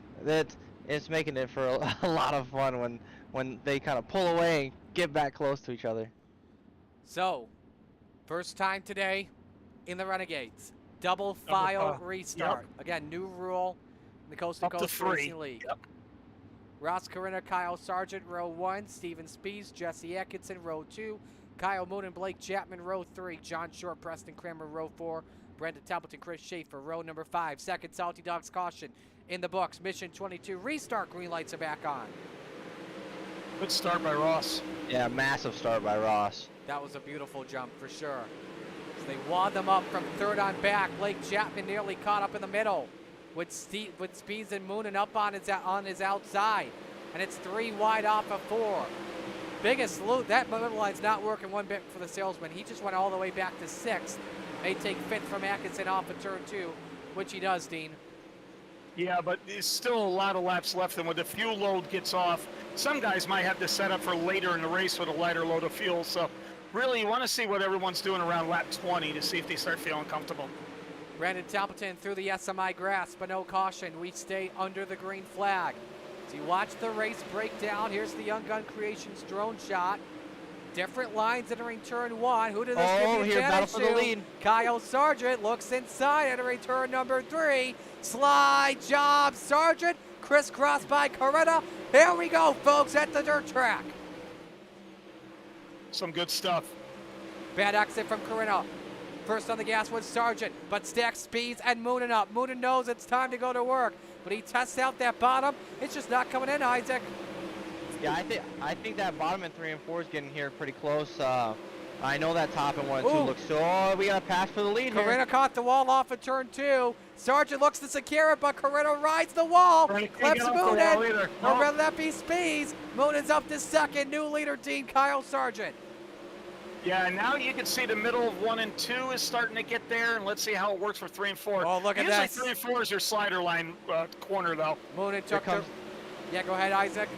it's making it for a lot of fun when they kind of pull away and get back close to each other. So, first time today in the Renegades. Double file restart. Yep. Again, new rule in the Coast to Up to Coast 3. Racing League. Yep. Ross Corinna, Kyle Sargent, row 1. Steven Spees, Jesse Atkinson, row 2. Kyle Moon and Blake Chapman, row 3. John Short, Preston Kramer, row 4. Brendan Templeton, Chris Schaefer, row number 5. Second Salty Dogs caution in the books. Mission 22. Restart. Green lights are back on. Good start by Ross. Yeah, massive start by Ross. That was a beautiful jump for sure. So they wad them up from third on back. Blake Chapman nearly caught up in the middle with Speeds and Moonin up on his outside. And it's 3 wide off of 4. Biggest loot. That middle line's not working one bit for the salesman. He just went all the way back to 6th. May take 5th from Atkinson off of turn 2, which he does, Dean. Yeah, but there's still a lot of laps left, and when the fuel load gets off, some guys might have to set up for later in the race with a lighter load of fuel. So really, you want to see what everyone's doing around lap 20 to see if they start feeling comfortable. Brandon Templeton through the SMI grass, but no caution. We stay under the green flag. So you watch the race break down. Here's the Young Gun Creations drone shot. Different lines entering turn 1. Who does this give the advantage for the lead. Kyle Sargent looks inside, entering turn number 3. Slide job, Sargent. Crisscrossed by Coretta. Here we go, folks, at the dirt track. Some good stuff. Bad exit from Coretta. First on the gas was Sargent, but Stack Speeds and Moonin up. Moonin knows it's time to go to work, but he tests out that bottom. It's just not coming in, Isaac. Yeah, I think that bottom in 3 and 4 is getting here pretty close. I know that top in 1 and 2 looks so. Oh, we got a pass for the lead here. Coretta caught the wall off of turn 2. Sargent looks to secure it, but Coretta rides the wall. Clips Moonin, or rather that be Speeds. Moonin's up to 2nd. New leader, Dean Kyle Sargent. Yeah, and now you can see the middle of 1 and 2 is starting to get there, and let's see how it works for 3 and 4. Oh, look at Usually this. 3 and 4 is your slider line corner, though. Moonin took the... Yeah, go ahead, Isaac.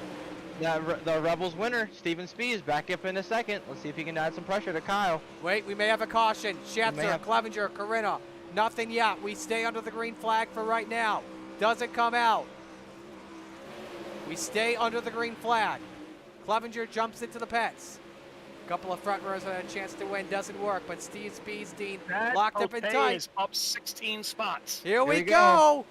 Yeah, the Rebels winner, Steven Spees, back up in a second. Let's see if he can add some pressure to Kyle. Wait, we may have a caution. Schatzer, Clevenger, Corinna. Nothing yet. We stay under the green flag for right now. Doesn't come out. We stay under the green flag. Clevenger jumps into the pits. A couple of front runners had a chance to win. Doesn't work, but Steve Speeds, Dean, locked up and tight. Is up 16 spots. Here we go.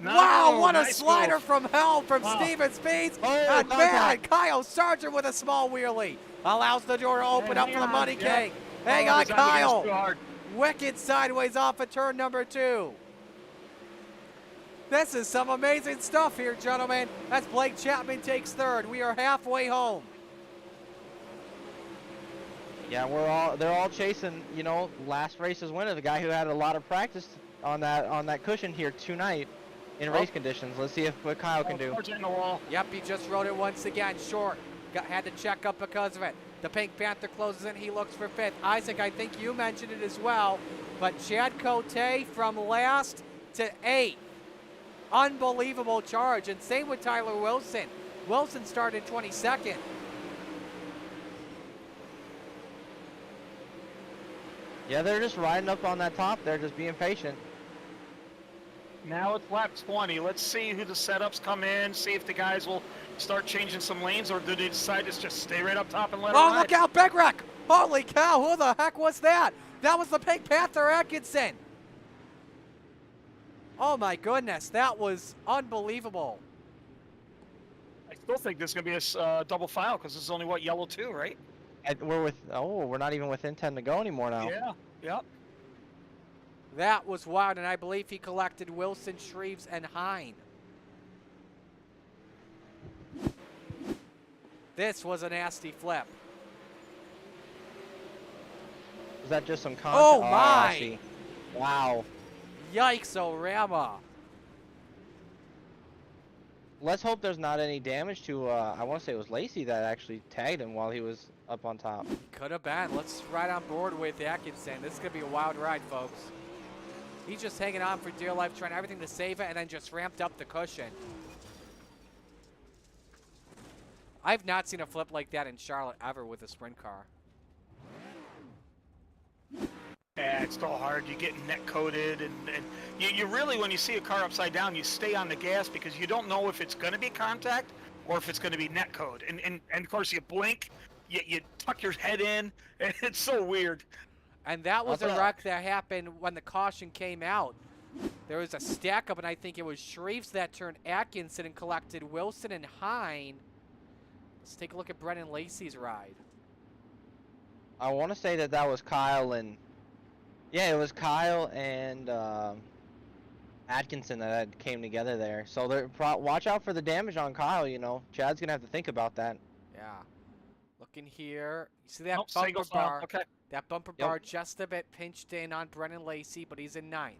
Wow, what a nice slider move. from hell from Steven Speeds. And man, Kyle Sargent with a small wheelie. Allows the door to open up for the money cake. Hang on, Kyle. Wicked sideways off of turn number 2. This is some amazing stuff here, gentlemen. That's Blake Chapman takes 3rd. We are halfway home. Yeah, they're all chasing, you know, last race's winner, the guy who had a lot of practice on that cushion here tonight in race conditions. Let's see what Kyle can do. In the wall. Yep, he just rode it once again. Short. Had to check up because of it. The Pink Panther closes in. He looks for 5th. Isaac, I think you mentioned it as well, but Chad Cote from last to 8th. Unbelievable charge. And same with Tyler Wilson. Wilson started 22nd. Yeah, they're just riding up on that top. They're just being patient. Now it's lap 20. Let's see who the setups come in, see if the guys will start changing some lanes, or do they decide to just stay right up top and let it ride? Look out, Big Wreck! Holy cow, who the heck was that? That was the Pink Panther Atkinson. Oh my goodness, that was unbelievable. I still think this is going to be a double file because this is only, what, yellow 2, right? We're not even within 10 to go anymore now. Yeah, yep. That was wild, and I believe he collected Wilson, Shreves, and Hine. This was a nasty flip. Is that just some content? Oh my! Wow. Yikes, Orama. Let's hope there's not any damage to, I want to say it was Lacey that actually tagged him while he was up on top. Could have been. Let's ride on board with Atkinson. This is going to be a wild ride, folks. He's just hanging on for dear life, trying everything to save it, and then just ramped up the cushion. I've not seen a flip like that in Charlotte ever with a sprint car. Yeah, it's still hard. You get net coated, and you really, when you see a car upside down, you stay on the gas because you don't know if it's going to be contact or if it's going to be net code. And of course, you blink, you tuck your head in, and it's so weird. And that was a wreck that happened when the caution came out. There was a stack up, and I think it was Shreves that turned Atkinson and collected Wilson and Hine. Let's take a look at Brennan Lacey's ride. I want to say that was Kyle and... Yeah, it was Kyle and Atkinson that came together there. So watch out for the damage on Kyle, you know. Chad's going to have to think about that. Yeah. Looking here. You see that bumper single bar? stop. Okay. That bumper bar just a bit pinched in on Brennan Lacey, but he's in 9th.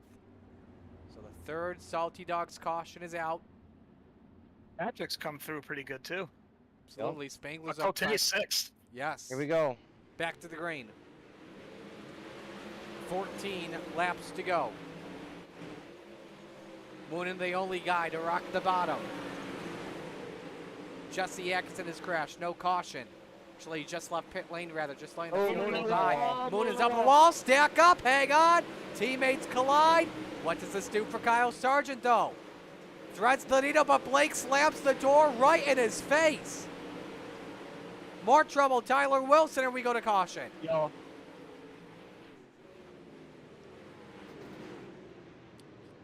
So the third Salty Dogs caution is out. Patrick's come through pretty good, too. Absolutely. Spangler's up Cote top. 6th. Yes. Here we go. Back to the green. 14 laps to go. Moonin, the only guy to rock the bottom. Jesse Atkinson has crashed. No caution. Actually, he just left pit lane, rather. Just letting the field go by. Moonin's up the wall. Stack up. Hang on. Teammates collide. What does this do for Kyle Sargent, though? Threads the needle, but Blake slams the door right in his face. More trouble. Tyler Wilson, and we go to caution. Yo.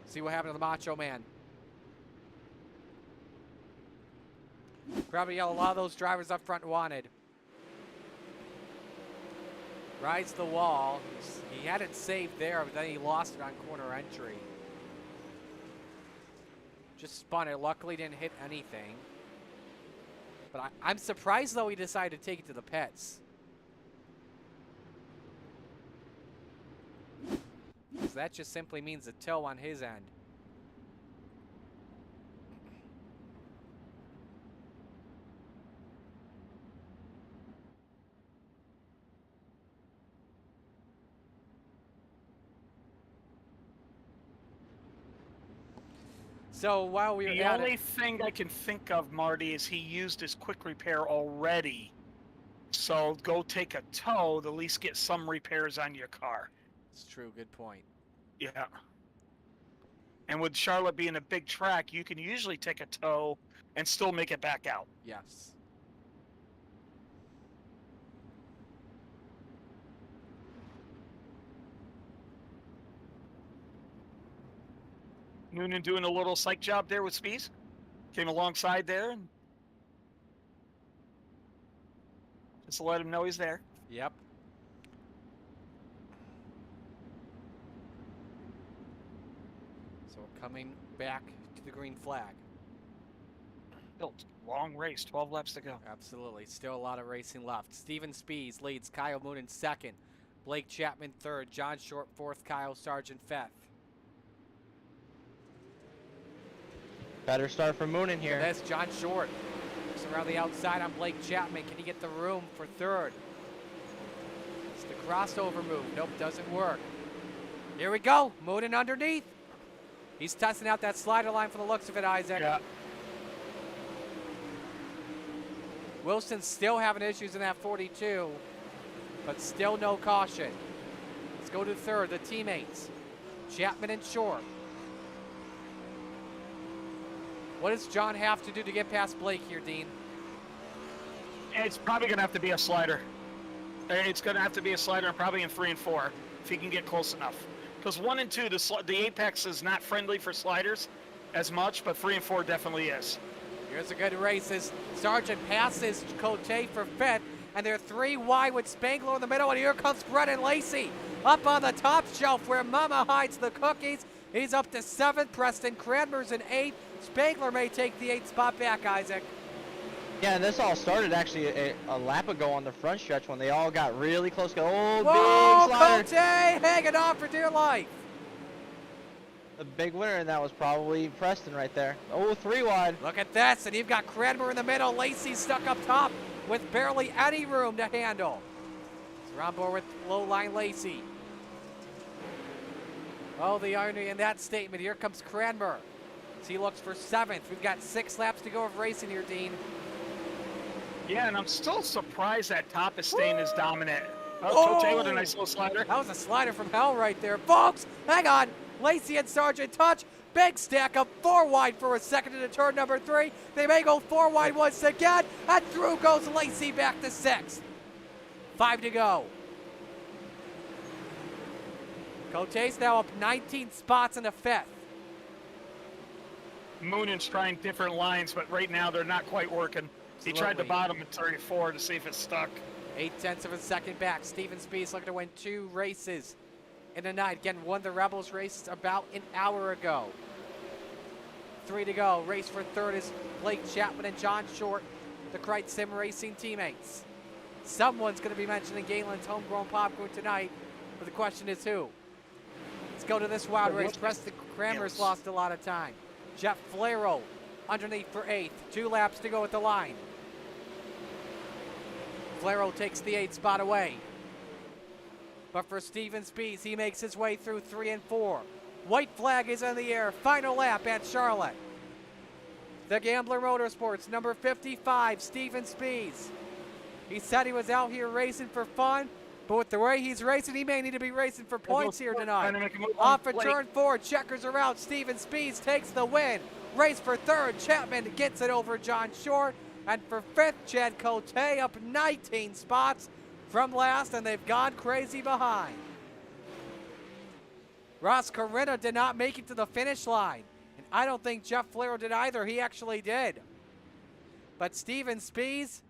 See what happened to the Macho Man. Probably a lot of those drivers up front wanted. Rides the wall. He had it saved there, but then he lost it on corner entry. Just spun it. Luckily didn't hit anything. But I'm surprised, though, he decided to take it to the pits. So that just simply means a tow on his end. So while we were The only thing I can think of, Marty, is he used his quick repair already. So go take a tow, to at least get some repairs on your car. It's true, good point. Yeah. And with Charlotte being a big track, you can usually take a tow and still make it back out. Yes. Noonan doing a little psych job there with Spies. Came alongside there and just to let him know he's there. Yep. So we're coming back to the green flag. Built. Long race, 12 laps to go. Absolutely. Still a lot of racing left. Steven Spies leads. Kyle Moon in 2nd. Blake Chapman 3rd. John Short 4th. Kyle Sargent 5th. Better start for Moonin here. That's John Short. Looks around the outside on Blake Chapman. Can he get the room for 3rd? It's the crossover move. Nope, doesn't work. Here we go. Moonin underneath. He's testing out that slider line for the looks of it, Isaac. Yeah. Wilson's still having issues in that 42, but still no caution. Let's go to 3rd, the teammates. Chapman and Short. What does John have to do to get past Blake here, Dean? It's probably going to have to be a slider. It's going to have to be a slider, and probably in 3 and 4, if he can get close enough. Because 1 and 2, the apex is not friendly for sliders as much, but 3 and 4 definitely is. Here's a good race as Sargent passes Cote for 5th, and they're 3 wide with Spangler in the middle, and here comes Brennan Lacey up on the top shelf where Mama hides the cookies. He's up to 7th. Preston Cranmer's in 8th. Spangler may take the 8th spot back, Isaac. Yeah, and this all started actually a lap ago on the front stretch when they all got really close. Whoa, Big slider. Cote hanging on for dear life. The big winner, and that was probably Preston right there. Oh, 3 wide. Look at this, and you've got Cranmer in the middle. Lacey stuck up top with barely any room to handle. He's on board with low line Lacey. Oh, the irony in that statement. Here comes Cranmer. As he looks for 7th. We've got 6 laps to go of racing here, Dean. Yeah, and I'm still surprised that top is staying as dominant. Oh, Cote with a nice little slider. That was a slider from hell right there. Folks, hang on. Lacey and Sargent touch. Big stack up 4 wide for a second into turn number 3. They may go 4 wide once again. And through goes Lacey back to 6th. 5 to go. Cote's now up 19 spots in the 5th. Moonen's trying different lines, but right now they're not quite working. He tried the bottom at 34 to see if it stuck. 0.8 of a second back. Steven Speed's looking to win 2 races in the night. Again, won the Rebels race about an hour ago. 3 to go. Race for 3rd is Blake Chapman and John Short, the Kreitz Sim Racing teammates. Someone's going to be mentioning Galen's homegrown popcorn tonight, but the question is who? Let's go to this wild race. Preston Cranmer's lost a lot of time. Jeff Flero underneath for 8th. 2 laps to go at the line. Flero takes the 8th spot away. But for Steven Spees, he makes his way through 3 and 4. White flag is in the air. Final lap at Charlotte. The Gambler Motorsports, number 55, Steven Spees. He said he was out here racing for fun, but with the way he's racing, he may need to be racing for points here tonight. Off at turn 4, checkers are out. Steven Spees takes the win. Race for 3rd, Chapman gets it over John Short. And for 5th, Chad Cote up 19 spots from last, and they've gone crazy behind. Ross Corinna did not make it to the finish line. And I don't think Jeff Flero did either. He actually did. But Steven Spees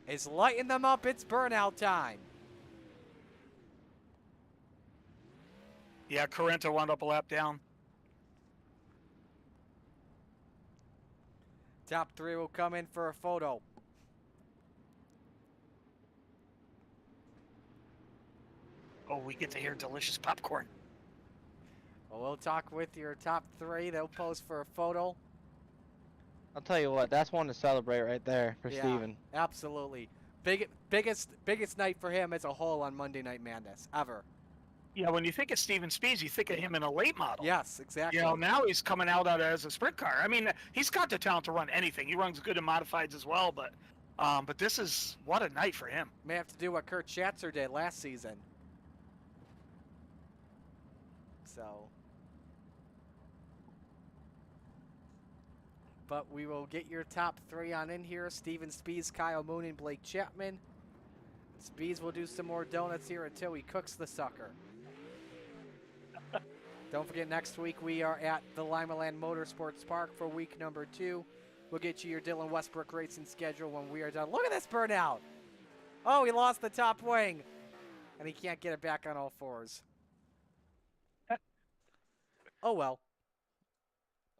is lighting them up. It's burnout time. Yeah, Correnta wound up a lap down. Top 3 will come in for a photo. Oh, we get to hear delicious popcorn. Well, we'll talk with your top 3. They'll pose for a photo. I'll tell you what, that's one to celebrate right there for Steven. Absolutely. Biggest night for him as a whole on Monday Night Madness, ever. Yeah, when you think of Steven Spees, you think of him in a late model. Yes, exactly. You know, now he's coming out as a sprint car. I mean, he's got the talent to run anything. He runs good in modifieds as well, but this is, what a night for him. May have to do what Kurt Schatzer did last season. So. But we will get your top 3 on in here. Steven Spees, Kyle Moon, and Blake Chapman. Spees will do some more donuts here until he cooks the sucker. Don't forget, next week we are at the Limaland Motorsports Park for week number 2. We'll get you your Dylan Westbrook racing schedule when we are done. Look at this burnout. Oh, he lost the top wing. And he can't get it back on all 4s. Oh, well.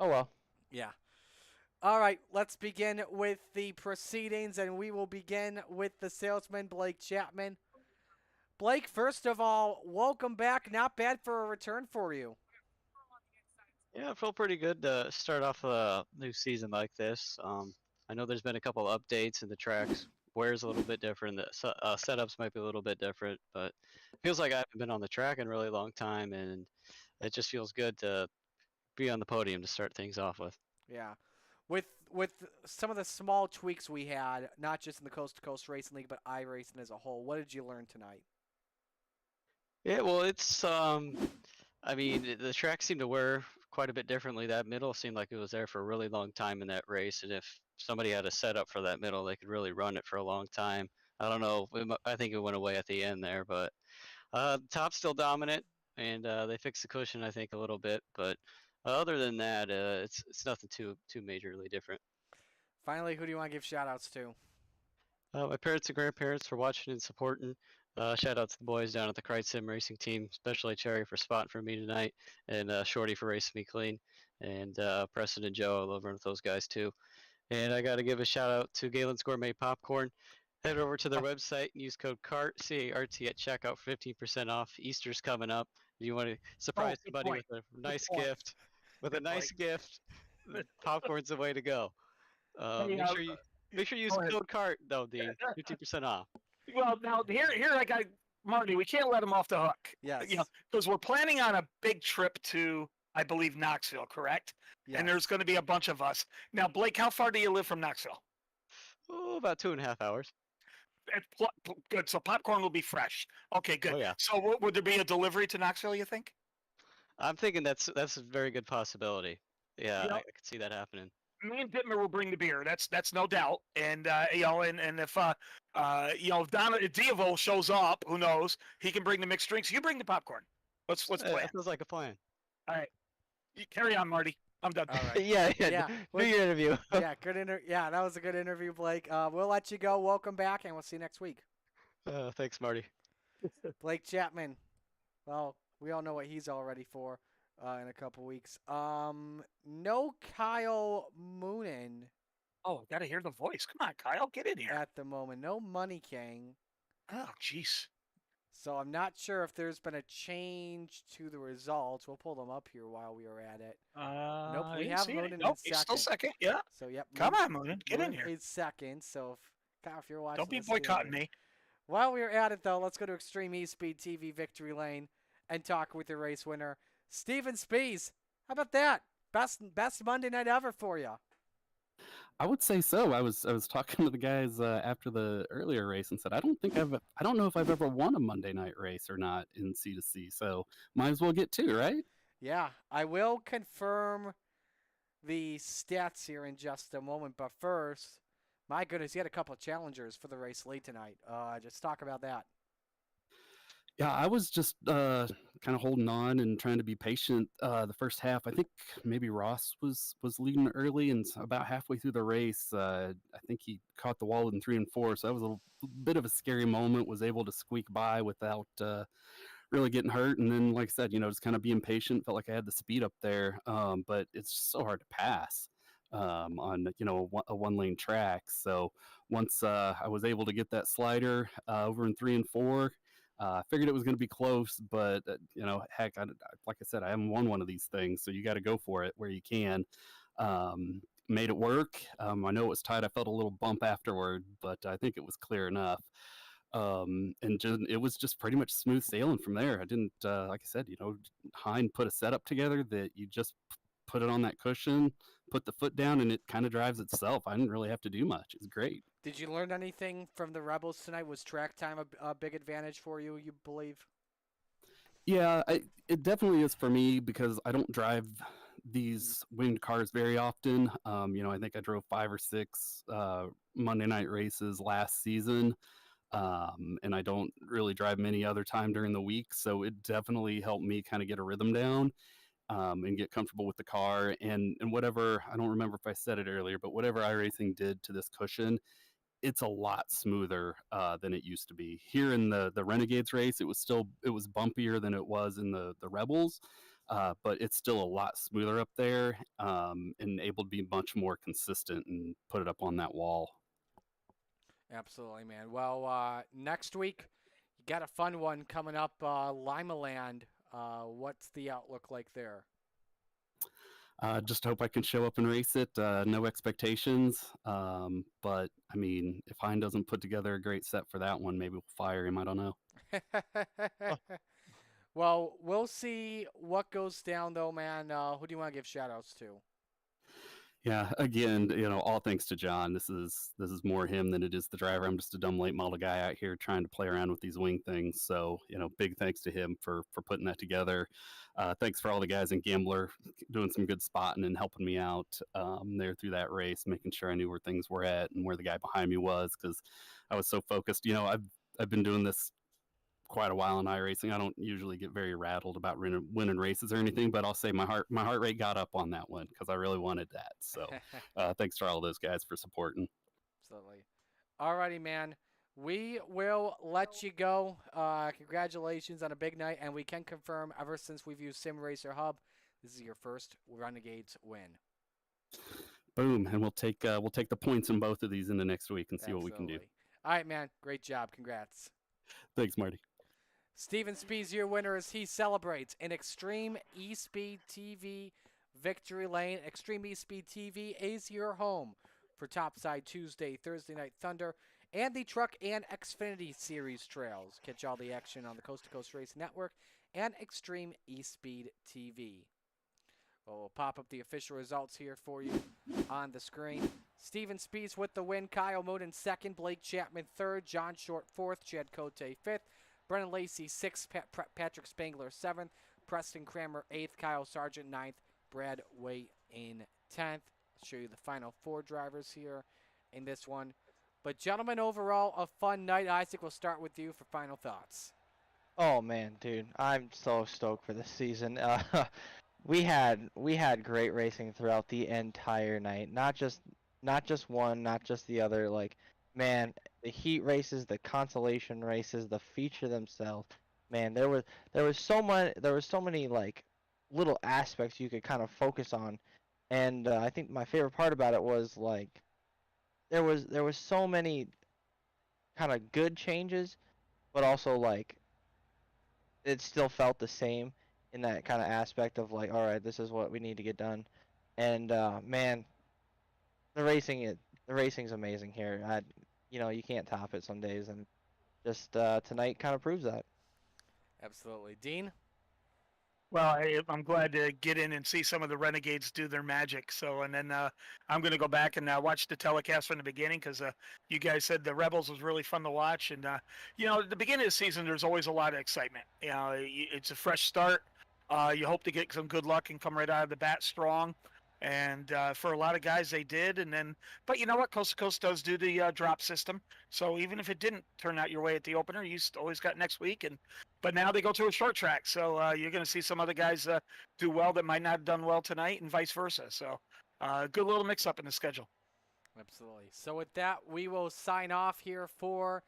Oh, well. Yeah. All right, let's begin with the proceedings, and we will begin with the salesman, Blake Chapman. Blake, first of all, welcome back. Not bad for a return for you. Yeah, it felt pretty good to start off a new season like this. I know there's been a couple of updates and the tracks wears a little bit different. The setups might be a little bit different, but it feels like I haven't been on the track in a really long time, and it just feels good to be on the podium to start things off with. Yeah. With some of the small tweaks we had, not just in the Coast to Coast Racing League, but iRacing as a whole, what did you learn tonight? Yeah, well, it's I mean, the track seemed to wear quite a bit differently. That middle seemed like it was there for a really long time in that race, and if somebody had a setup for that middle, they could really run it for a long time. I don't know. I think it went away at the end there, but the top's still dominant, and they fixed the cushion, I think, a little bit. But other than that, it's nothing too majorly different. Finally, who do you want to give shout-outs to? My parents and grandparents for watching and supporting. Shout out to the boys down at the Kreitz Sim Racing team, especially Cherry for spotting for me tonight, and Shorty for racing me clean, and Preston and Joe. I love running with those guys too. And I got to give a shout out to Galen's Gourmet Popcorn. Head over to their website and use code CART, C-A-R-T at checkout for 15% off. Easter's coming up. If you want to surprise somebody with a nice gift, with a nice gift. Popcorn's the way to go. Hey, Make sure you use go the ahead. code CART though, D. 50% off. Well, now here I got Marty. We can't let him off the hook. Yes. Because we're planning on a big trip to, I believe, Knoxville, correct? Yes. And there's going to be a bunch of us. Now, Blake, how far do you live from Knoxville? Oh, about 2.5 hours. Good. So popcorn will be fresh. Okay, good. Oh, yeah. So would there be a delivery to Knoxville? You think? I'm thinking that's a very good possibility. Yeah, Yep. I could see that happening. Me and Dittmer will bring the beer. That's no doubt. And and if if Diavo shows up, who knows? He can bring the mixed drinks. You bring the popcorn. Let's plan. That sounds like a plan. All right. You carry on, Marty. I'm done. All right. yeah. Well, Do your interview. yeah, yeah, that was a good interview, Blake. We'll let you go. Welcome back, and we'll see you next week. Thanks, Marty. Blake Chapman. Well, we all know what he's all ready for in a couple weeks. No Kyle Moonen Oh, gotta hear the voice. Come on, Kyle, get in here. at the moment. No Money King. Oh, jeez. So I'm not sure if there's been a change to the results. We'll pull them up here while we are at it. Nope, I we didn't have see Moonen it. Nope, in he's still second. second. Yeah. So yep. Come on, Moonen, get in Moonen here. is second. So Kyle, if you're watching, Don't be this video, boycotting me. While we're at it, though, let's go to Extreme E-Speed TV Victory Lane and talk with the race winner, Steven Spies. How about that? Best Monday night ever for you. I would say so. I was talking to the guys after the earlier race and said I don't know if I've ever won a Monday night race or not in C2C. So might as well get two, right? Yeah, I will confirm the stats here in just a moment. But first, my goodness, he had a couple of challengers for the race late tonight. Just talk about that. Yeah, I was just kind of holding on and trying to be patient. The first half, I think maybe Ross was leading early, and about halfway through the race, I think he caught the wall in 3 and 4. So that was a bit of a scary moment. Was able to squeak by without really getting hurt, and then, like I said, just kind of being patient. Felt like I had the speed up there, but it's just so hard to pass on a one-lane track. So once I was able to get that slider over in 3 and 4. I figured it was going to be close, but heck, like I said, I haven't won one of these things, so you got to go for it where you can. Made it work. I know it was tight. I felt a little bump afterward, but I think it was clear enough. And it was just pretty much smooth sailing from there. I didn't, like I said, Hein put a setup together that you just put it on that cushion, put the foot down, and it kind of drives itself. I didn't really have to do much. It's great. Did you learn anything from the Rebels tonight? Was track time a big advantage for you, you believe? Yeah, it definitely is for me because I don't drive these winged cars very often. I think I drove 5 or 6 Monday night races last season, and I don't really drive many other time during the week. So it definitely helped me kind of get a rhythm down and get comfortable with the car. And whatever, I don't remember if I said it earlier, but whatever iRacing did to this cushion, it's a lot smoother than it used to be. Here in the Renegades race, it was bumpier than it was in the Rebels, but it's still a lot smoother up there and able to be much more consistent and put it up on that wall. Absolutely, man. Well, next week, you got a fun one coming up, Lima Land. What's the outlook like there? Just hope I can show up and race it. No expectations. But, I mean, if Hein doesn't put together a great set for that one, maybe we'll fire him. I don't know. Well, we'll see what goes down, though, man. Who do you want to give shout-outs to? Yeah, again, all thanks to John. This is more him than it is the driver. I'm just a dumb late model guy out here trying to play around with these wing things. So, big thanks to him for putting that together. Thanks for all the guys in Gambler doing some good spotting and helping me out there through that race, making sure I knew where things were at and where the guy behind me was, because I was so focused. I've been doing this quite a while in iRacing. I don't usually get very rattled about winning races or anything, but I'll say my heart rate got up on that one because I really wanted that. So thanks to all those guys for supporting. Absolutely. Alrighty, man. We will let you go. Congratulations on a big night, and we can confirm ever since we've used Sim Racer Hub, this is your first Renegades win. Boom, and we'll take the points in both of these into next week and see Absolutely. what we can do. All right, man. Great job. Congrats. Thanks, Marty. Steven Spies, your winner, as he celebrates an Extreme E-Speed TV Victory Lane. Extreme E-Speed TV is your home for Topside Tuesday, Thursday Night Thunder, and the Truck and Xfinity Series trails. Catch all the action on the Coast to Coast Race Network and Extreme E-Speed TV. We'll pop up the official results here for you on the screen. Steven Spies with the win. Kyle Mooden second. Blake Chapman third. John Short fourth. Chad Cote fifth. Brennan Lacey sixth. Patrick Spangler seventh. Preston Kramer eighth. Kyle Sargent ninth. Brad Way in 10th. I'll show you the final 4 drivers here in this one. But gentlemen, overall, a fun night. Isaac, we'll start with you for final thoughts. Oh man, dude, I'm so stoked for this season. We had great racing throughout the entire night. Not just one, not just the other. Like, man, the heat races, the consolation races, the feature themselves. Man, there was so many like little aspects you could kind of focus on, and I think my favorite part about it was like there was so many kind of good changes, but also like it still felt the same in that kind of aspect of like, all right, this is what we need to get done. And man, the racing's amazing here. You can't top it some days, and just tonight kind of proves that. Absolutely. Dean? Well, I'm glad to get in and see some of the Renegades do their magic. So, and then I'm going to go back and watch the telecast from the beginning because you guys said the Rebels was really fun to watch. And, at the beginning of the season, there's always a lot of excitement. It's a fresh start. You hope to get some good luck and come right out of the bat strong. And for a lot of guys, they did. But you know what? Coast to Coast does do the drop system. So even if it didn't turn out your way at the opener, you always got next week. But now they go to a short track. So you're going to see some other guys do well that might not have done well tonight and vice versa. So good little mix up in the schedule. Absolutely. So with that, we will sign off here for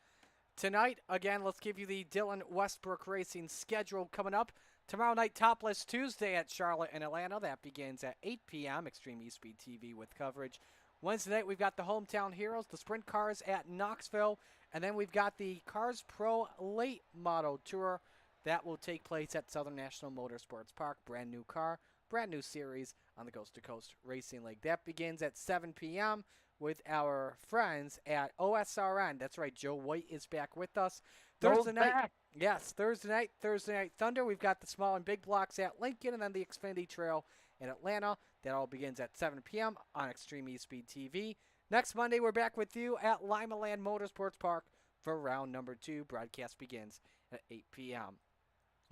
tonight. Again, let's give you the Dylan Westbrook Racing schedule coming up. Tomorrow night, Topless Tuesday at Charlotte and Atlanta. That begins at 8 p.m. Extreme E-Speed TV with coverage. Wednesday night, we've got the Hometown Heroes, the Sprint Cars at Knoxville. And then we've got the Cars Pro Late Model Tour. That will take place at Southern National Motorsports Park. Brand new car, brand new series on the Coast to Coast Racing League. That begins at 7 p.m. with our friends at OSRN. That's right, Joe White is back with us. Thursday night. Yes, Thursday Night Thunder. We've got the small and big blocks at Lincoln and then the Xfinity Trail in Atlanta. That all begins at 7 p.m. on Extreme E-Speed TV. Next Monday, we're back with you at Lima Land Motorsports Park for round number 2. Broadcast begins at 8 p.m.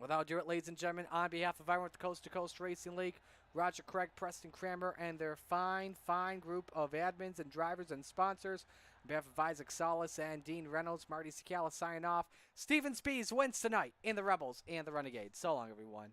Without ado, ladies and gentlemen, on behalf of everyone at the Coast to Coast Racing League, Roger Craig, Preston Kramer, and their fine group of admins and drivers and sponsors, on behalf of Isaac Salas and Dean Reynolds, Marty Scala signing off. Steven Spies wins tonight in the Rebels and the Renegades. So long, everyone.